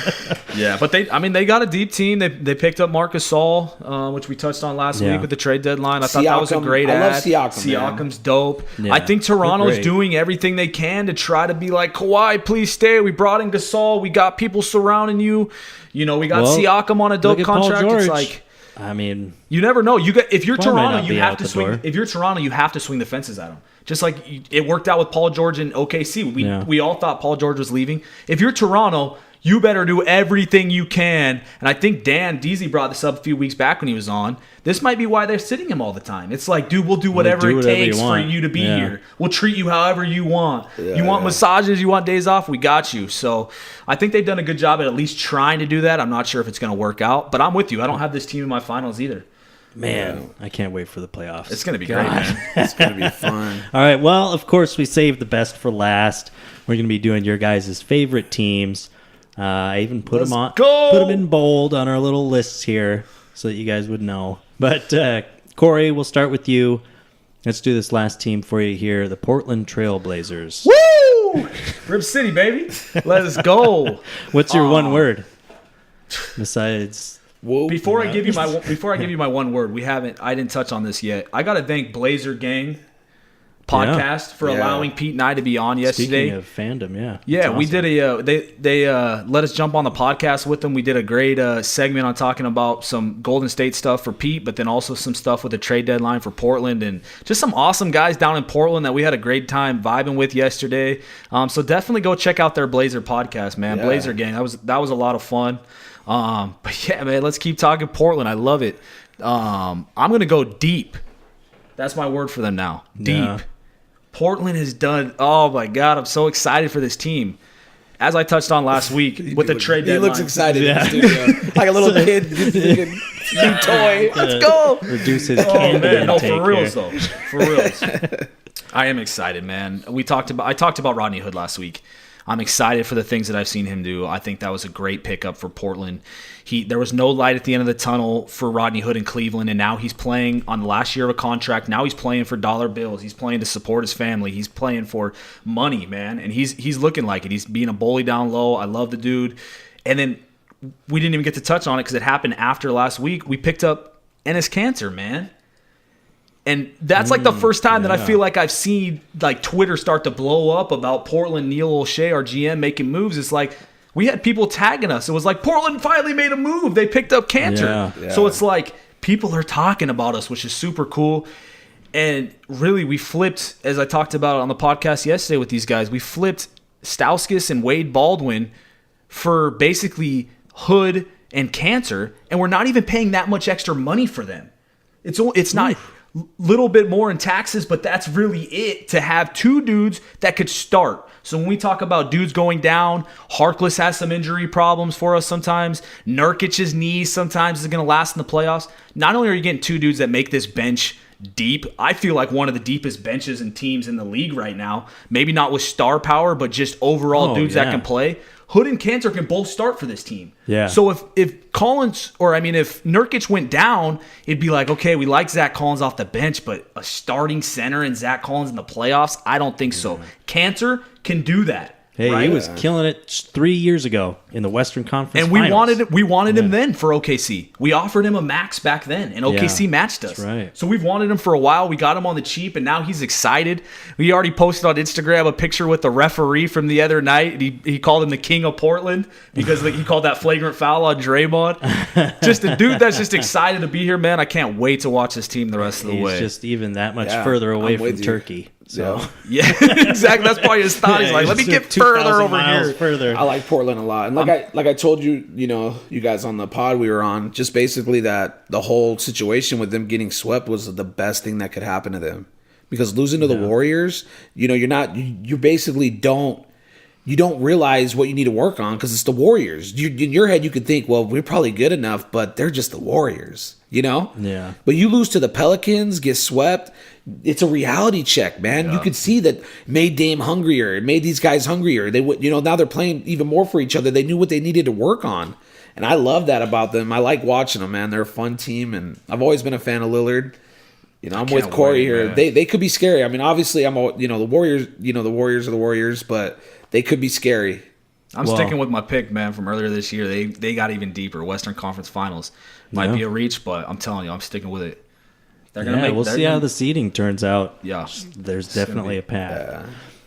[SPEAKER 2] Yeah, but they got a deep team. They picked up Marcus Gasol, which we touched on last
[SPEAKER 3] Yeah.
[SPEAKER 2] week with the trade deadline. I thought that was a
[SPEAKER 4] Siakam.
[SPEAKER 2] great
[SPEAKER 4] I
[SPEAKER 2] ad.
[SPEAKER 4] love Siakam, man.
[SPEAKER 2] Siakam's dope.
[SPEAKER 3] Yeah,
[SPEAKER 2] I think Toronto's
[SPEAKER 3] they're great.
[SPEAKER 2] doing everything they can to try to be like, Kawhi, please stay. We brought in Gasol. We got people surrounding you. We got
[SPEAKER 3] Well,
[SPEAKER 2] Siakam on a dope
[SPEAKER 3] Look at Paul
[SPEAKER 2] contract.
[SPEAKER 3] George.
[SPEAKER 2] It's like
[SPEAKER 3] I mean,
[SPEAKER 2] you never know. If you're
[SPEAKER 3] Kawhi might
[SPEAKER 2] Toronto,
[SPEAKER 3] not
[SPEAKER 2] you
[SPEAKER 3] be
[SPEAKER 2] have
[SPEAKER 3] out
[SPEAKER 2] to
[SPEAKER 3] the
[SPEAKER 2] swing.
[SPEAKER 3] door.
[SPEAKER 2] If you're Toronto, you have to swing the fences at him. Just like it worked out with Paul George in OKC. We all thought Paul George was leaving. If you're Toronto, you better do everything you can. And I think Dan Deasy brought this up a few weeks back when he was on. This might be why they're sitting him all the time. It's like, dude, we'll do whatever it takes for you to be here. We'll treat you however you want. You want massages, you want days off, we got you. So I think they've done a good job at least trying to do that. I'm not sure if it's going to work out, but I'm with you. I don't have this team in my finals either.
[SPEAKER 3] man, I can't wait for the playoffs.
[SPEAKER 2] It's going to be great, man.
[SPEAKER 4] It's going to be fun.
[SPEAKER 3] All right. Well, of course, we saved the best for last. We're going to be doing your guys' favorite teams. I even put
[SPEAKER 2] Let's
[SPEAKER 3] them
[SPEAKER 2] go!
[SPEAKER 3] put them in bold on our little lists here so that you guys would know. But Corey, we'll start with you. Let's do this last team for you here, the Portland Trailblazers.
[SPEAKER 2] Woo! Rip City, baby. Let's go.
[SPEAKER 3] What's your one word? Besides,
[SPEAKER 4] Whoa.
[SPEAKER 2] Before I give you my one word, I didn't touch on this yet. I got to thank Blazer Gang podcast for
[SPEAKER 4] Yeah.
[SPEAKER 2] allowing Pete and I to be on yesterday.
[SPEAKER 3] speaking of fandom, yeah.
[SPEAKER 2] Yeah,
[SPEAKER 3] That's
[SPEAKER 2] we
[SPEAKER 3] awesome.
[SPEAKER 2] did they let us jump on the podcast with them. We did a great segment on talking about some Golden State stuff for Pete, but then also some stuff with the trade deadline for Portland and just some awesome guys down in Portland that we had a great time vibing with yesterday. So definitely go check out their Blazer podcast, man.
[SPEAKER 4] Yeah.
[SPEAKER 2] Blazer Gang. That was a lot of fun. But yeah, man, let's keep talking Portland. I love it. I'm gonna go deep. That's my word for them now. Deep.
[SPEAKER 3] Yeah.
[SPEAKER 2] Portland has done. Oh my God, I'm so excited for this team. As I touched on last week with the trade
[SPEAKER 4] He
[SPEAKER 2] deadline.
[SPEAKER 4] looks excited
[SPEAKER 3] Yeah.
[SPEAKER 4] in the studio. Like a little kid. New toy. Let's go.
[SPEAKER 3] Reduce his
[SPEAKER 2] Oh
[SPEAKER 3] candy
[SPEAKER 2] man, no,
[SPEAKER 3] intake
[SPEAKER 2] for reals
[SPEAKER 3] here.
[SPEAKER 2] though. For reals. I am excited, man. I talked about Rodney Hood last week. I'm excited for the things that I've seen him do. I think that was a great pickup for Portland. There was no light at the end of the tunnel for Rodney Hood in Cleveland, and now he's playing on the last year of a contract. Now he's playing for dollar bills. He's playing to support his family. He's playing for money, man, and he's looking like it. He's being a bully down low. I love the dude. And then we didn't even get to touch on it because it happened after last week. We picked up Enes Kanter, man. And that's like the first time that I feel like I've seen like Twitter start to blow up about Portland, Neil O'Shea, our GM, making moves. It's like we had people tagging us. It was like Portland finally made a move. They picked up Kanter.
[SPEAKER 3] Yeah.
[SPEAKER 2] So it's like people are talking about us, which is super cool. And really, we flipped, as I talked about on the podcast yesterday with these guys, we flipped Stauskas and Wade Baldwin for basically Hood and Kanter, and we're not even paying that much extra money for them. It's not little bit more in taxes, but that's really it to have two dudes that could start. So when we talk about dudes going down, Harkless has some injury problems for us sometimes. Nurkic's knees sometimes is going to last in the playoffs. Not only are you getting two dudes that make this bench deep, I feel like one of the deepest benches and teams in the league right now. Maybe not with star power, but just overall dudes that can play. Hood and Cantor can both start for this team.
[SPEAKER 3] Yeah.
[SPEAKER 2] So if Collins, if Nurkic went down, it'd be like, okay, we like Zach Collins off the bench, but a starting center and Zach Collins in the playoffs, I don't think so. Cantor can do that.
[SPEAKER 3] Hey,
[SPEAKER 2] right?
[SPEAKER 3] he was killing it 3 years ago in the Western Conference
[SPEAKER 2] and we wanted him then for OKC. We offered him a max back then, and OKC matched us.
[SPEAKER 3] That's right.
[SPEAKER 2] So we've wanted him for a while. We got him on the cheap, and now he's excited. We already posted on Instagram a picture with the referee from the other night. He called him the King of Portland because he called that flagrant foul on Draymond. Just a dude that's just excited to be here, man. I can't wait to watch this team the rest of the way.
[SPEAKER 3] He's just even that much further away from Turkey. So
[SPEAKER 2] yeah, exactly. That's probably his thought. He's like, let me get further over here.
[SPEAKER 3] Further.
[SPEAKER 4] I like Portland a lot, and like I told you, you guys on the pod we were on, just basically that the whole situation with them getting swept was the best thing that could happen to them, because losing to the Warriors, you basically don't realize what you need to work on because it's the Warriors. In your head, you could think, well, we're probably good enough, but they're just the Warriors,
[SPEAKER 3] Yeah.
[SPEAKER 4] But you lose to the Pelicans, get swept. It's a reality check, man. You could see that made Dame hungrier. It made these guys hungrier. They would, now they're playing even more for each other. They knew what they needed to work on, and I love that about them. I like watching them, man. They're a fun team, and I've always been a fan of Lillard. I'm with Corey here.
[SPEAKER 2] Man.
[SPEAKER 4] They could be scary. I mean, obviously, the Warriors. The Warriors are the Warriors, but they could be scary.
[SPEAKER 2] I'm sticking with my pick, man, from earlier this year. They got even deeper. Western Conference Finals might be a reach, but I'm telling you, I'm sticking with it.
[SPEAKER 3] We'll see how the seeding turns out.
[SPEAKER 2] Yeah,
[SPEAKER 3] there's definitely a path.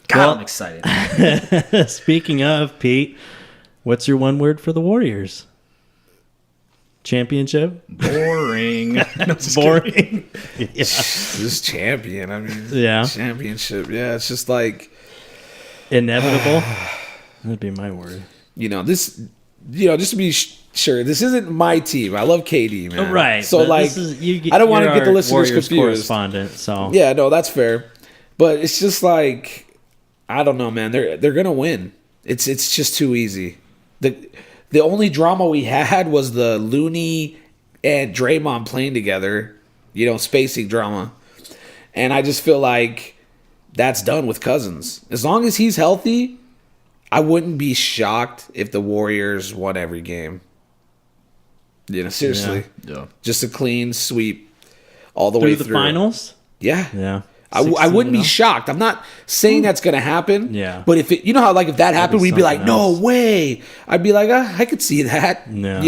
[SPEAKER 2] God, I'm excited.
[SPEAKER 3] Speaking of, Pete, what's your one word for the Warriors? Championship?
[SPEAKER 2] Boring.
[SPEAKER 3] Boring.
[SPEAKER 4] This champion. I mean, championship. Yeah, it's just like
[SPEAKER 3] inevitable. That'd be my word.
[SPEAKER 4] This. Just to be sure, this isn't my team. I love KD, man.
[SPEAKER 3] Right.
[SPEAKER 4] So, I don't want to get the listeners
[SPEAKER 3] Warriors
[SPEAKER 4] confused.
[SPEAKER 3] Correspondent, so
[SPEAKER 4] yeah, no, that's fair. But it's just like, I don't know, man. They're gonna win. It's just too easy. The only drama we had was the Looney and Draymond playing together. Spacing drama, and I just feel like that's done with Cousins. As long as he's healthy, I wouldn't be shocked if the Warriors won every game. Seriously.
[SPEAKER 2] Yeah.
[SPEAKER 4] Just a clean sweep all the way through.
[SPEAKER 3] the finals?
[SPEAKER 4] Yeah.
[SPEAKER 3] Yeah.
[SPEAKER 4] I wouldn't be shocked. I'm not saying that's going to happen.
[SPEAKER 3] Yeah.
[SPEAKER 4] But if if that happened, we'd be like, no way. I'd be like, I could see that.
[SPEAKER 3] No.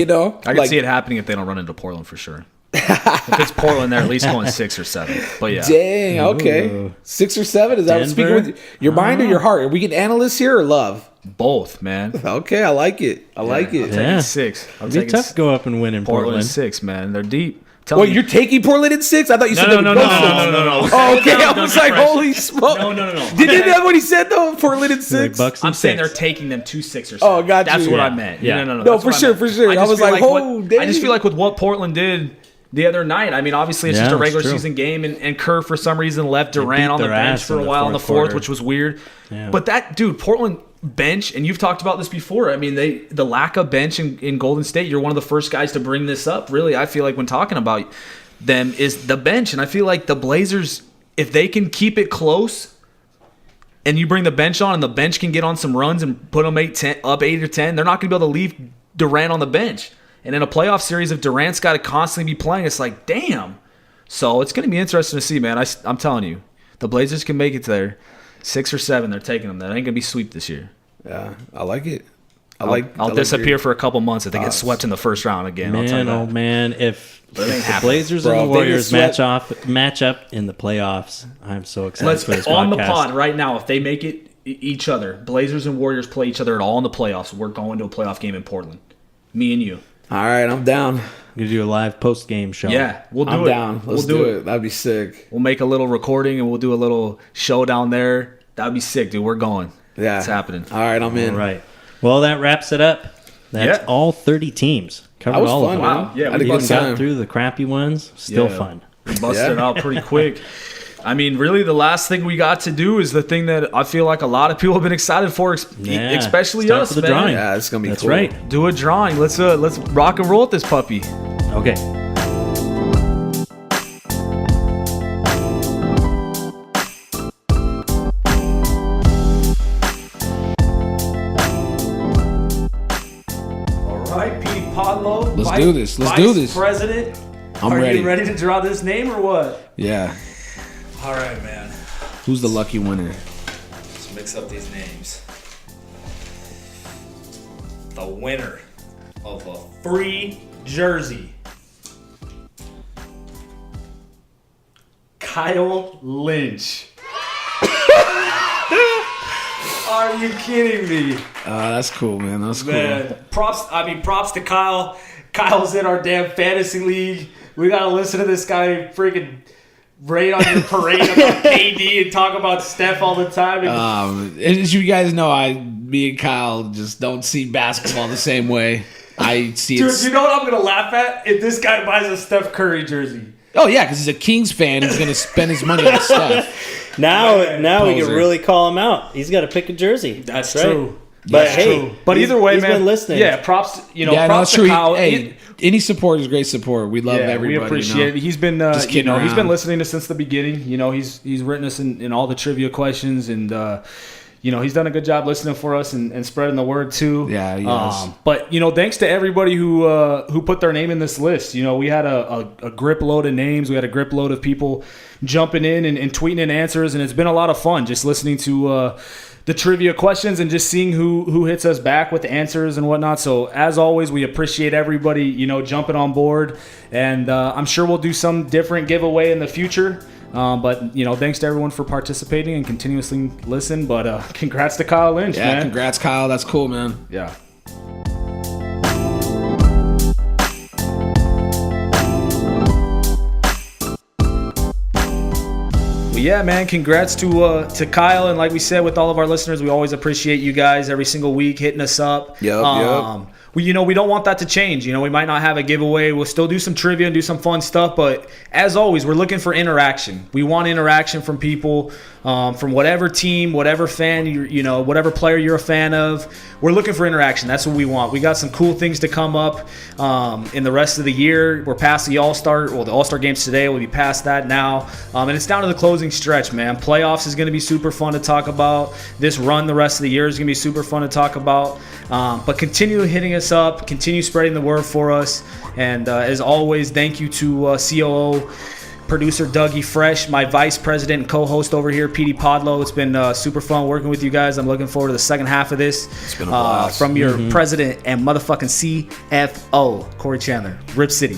[SPEAKER 2] I could see it happening if they don't run into Portland for sure. If it's Portland, they're at least going 6 or 7. But yeah.
[SPEAKER 4] Dang, okay.
[SPEAKER 3] Ooh.
[SPEAKER 4] 6 or 7? Is that speaking with your mind or your heart? Are we getting analysts here or love?
[SPEAKER 2] Both, man.
[SPEAKER 4] Okay, I like it. I like it.
[SPEAKER 2] I'm taking 6.
[SPEAKER 3] It'd be tough to go up and win in Portland.
[SPEAKER 2] 6, man. They're deep.
[SPEAKER 4] Wait, you're taking Portland in 6? I thought you said
[SPEAKER 2] no.
[SPEAKER 4] Oh, okay. I was like, holy smoke.
[SPEAKER 2] No.
[SPEAKER 4] Did you know what he said though? Portland in 6.
[SPEAKER 2] I'm saying they're taking them to 6 or 7.
[SPEAKER 4] Oh, got you.
[SPEAKER 2] That's what I meant.
[SPEAKER 3] Yeah.
[SPEAKER 2] No,
[SPEAKER 4] for sure. I was like,
[SPEAKER 2] I just feel like with what Portland did the other night, I mean, obviously it's just a regular season game, and Kerr for some reason left Durant on the bench for a while in the fourth, which was weird. Yeah. But that Portland bench, and you've talked about this before. I mean, the lack of bench in Golden State. You're one of the first guys to bring this up. Really, I feel like when talking about them is the bench, and I feel like the Blazers, if they can keep it close, and you bring the bench on, and the bench can get on some runs and put them up 8 or 10, they're not going to be able to leave Durant on the bench. And in a playoff series, if Durant's got to constantly be playing, it's like, damn. So it's going to be interesting to see, man. I'm telling you, the Blazers can make it there. 6 or 7, they're taking them. That ain't going to be sweep this year.
[SPEAKER 4] Yeah, I like it.
[SPEAKER 2] I'll disappear for a couple months if they get swept in the first round again. I'll tell you that.
[SPEAKER 3] Oh man, if the Blazers and the Warriors match up in the playoffs, I'm so excited for this podcast.
[SPEAKER 2] On the pod right now, if they make it each other, Blazers and Warriors play each other at all in the playoffs, we're going to a playoff game in Portland. Me and you.
[SPEAKER 4] All right, I'm down.
[SPEAKER 3] We're gonna do a live post game show.
[SPEAKER 2] Yeah, we'll do
[SPEAKER 4] I'm
[SPEAKER 2] it.
[SPEAKER 4] Down. Let's do it. That'd be sick.
[SPEAKER 2] We'll make a little recording and we'll do a little show down there. That'd be sick, dude. We're going.
[SPEAKER 4] Yeah,
[SPEAKER 2] it's happening.
[SPEAKER 4] All right, I'm in.
[SPEAKER 3] All right. Well, that wraps it up. That's all 30 teams. Covered all of them.
[SPEAKER 2] Wow. Yeah,
[SPEAKER 3] we even got through the crappy ones. Still fun.
[SPEAKER 2] We busted it out pretty quick. I mean, really, the last thing we got to do is the thing that I feel like a lot of people have been excited for, especially
[SPEAKER 3] Start
[SPEAKER 2] us,
[SPEAKER 3] for the
[SPEAKER 2] man.
[SPEAKER 3] drawing.
[SPEAKER 4] Yeah, it's gonna be
[SPEAKER 3] That's
[SPEAKER 4] cool.
[SPEAKER 3] right.
[SPEAKER 2] Do a drawing. Let's rock and roll with this puppy.
[SPEAKER 3] Okay.
[SPEAKER 2] All right, Pete Podlow.
[SPEAKER 4] Let's do this. Let's do this.
[SPEAKER 2] President.
[SPEAKER 4] I'm
[SPEAKER 2] Are
[SPEAKER 4] ready.
[SPEAKER 2] you ready to draw this name or what?
[SPEAKER 4] Yeah.
[SPEAKER 2] All right, man.
[SPEAKER 4] Who's the lucky winner?
[SPEAKER 2] Let's mix up these names. The winner of a free jersey, Kyle Lynch. Are you kidding me?
[SPEAKER 4] That's cool, man. That's cool.
[SPEAKER 2] Man, props to Kyle. Kyle's in our damn fantasy league. We gotta listen to this guy freaking rain on your parade about KD and talk about Steph all the time.
[SPEAKER 4] As you guys know, me and Kyle just don't see basketball the same way. I see it.
[SPEAKER 2] Dude, you know what I'm gonna laugh at? If this guy buys a Steph Curry jersey.
[SPEAKER 4] Oh yeah, because he's a Kings fan. He's gonna spend his money on Steph.
[SPEAKER 3] Now we can
[SPEAKER 4] Poser.
[SPEAKER 3] really call him out. He's got to pick a jersey.
[SPEAKER 2] That's
[SPEAKER 3] right.
[SPEAKER 2] true.
[SPEAKER 3] But
[SPEAKER 2] That's
[SPEAKER 3] hey,
[SPEAKER 2] true. But either way,
[SPEAKER 3] he's
[SPEAKER 2] man,
[SPEAKER 3] been listening.
[SPEAKER 2] Yeah, props.
[SPEAKER 4] Yeah, no,
[SPEAKER 2] props
[SPEAKER 4] that's
[SPEAKER 2] to
[SPEAKER 4] true.
[SPEAKER 2] Kyle.
[SPEAKER 4] Hey, any support is great support. We love everybody.
[SPEAKER 2] We appreciate it. He's been,
[SPEAKER 4] Just kidding
[SPEAKER 2] he's been
[SPEAKER 4] around.
[SPEAKER 2] listening to us since the beginning. He's written us in all the trivia questions, and he's done a good job listening for us and spreading the word too.
[SPEAKER 4] Yeah, he has.
[SPEAKER 2] But thanks to everybody who put their name in this list. We had a grip load of names. We had a grip load of people jumping in and tweeting in answers, and it's been a lot of fun just listening to the trivia questions and just seeing who hits us back with the answers and whatnot. So as always, we appreciate everybody jumping on board, and I'm sure we'll do some different giveaway in the future. But thanks to everyone for participating and continuously listen. But congrats to Kyle Lynch,
[SPEAKER 4] Yeah,
[SPEAKER 2] man.
[SPEAKER 4] congrats, Kyle. That's cool, man.
[SPEAKER 2] Yeah. Yeah, man, congrats to Kyle, and like we said with all of our listeners, we always appreciate you guys every single week hitting us up.
[SPEAKER 4] Yep.
[SPEAKER 2] We don't want that to change. We might not have a giveaway. We'll still do some trivia and do some fun stuff, but as always, we're looking for interaction. We want interaction from people, from whatever team, whatever fan, whatever player you're a fan of. We're looking for interaction. That's what we want. We got some cool things to come up in the rest of the year. We're past the All-Star. Well, the All-Star games today. We'll be past that now, and it's down to the closing stretch, man. Playoffs is going to be super fun to talk about. This run the rest of the year is going to be super fun to talk about. But continue hitting us up, continue spreading the word for us, and as always, thank you to COO producer Dougie Fresh, my vice president and co-host over here, Petey Podlow. It's been super fun working with you guys. I'm looking forward to the second half of this.
[SPEAKER 4] It's been a blast.
[SPEAKER 2] From your president and motherfucking CFO, Corey Chandler, Rip City.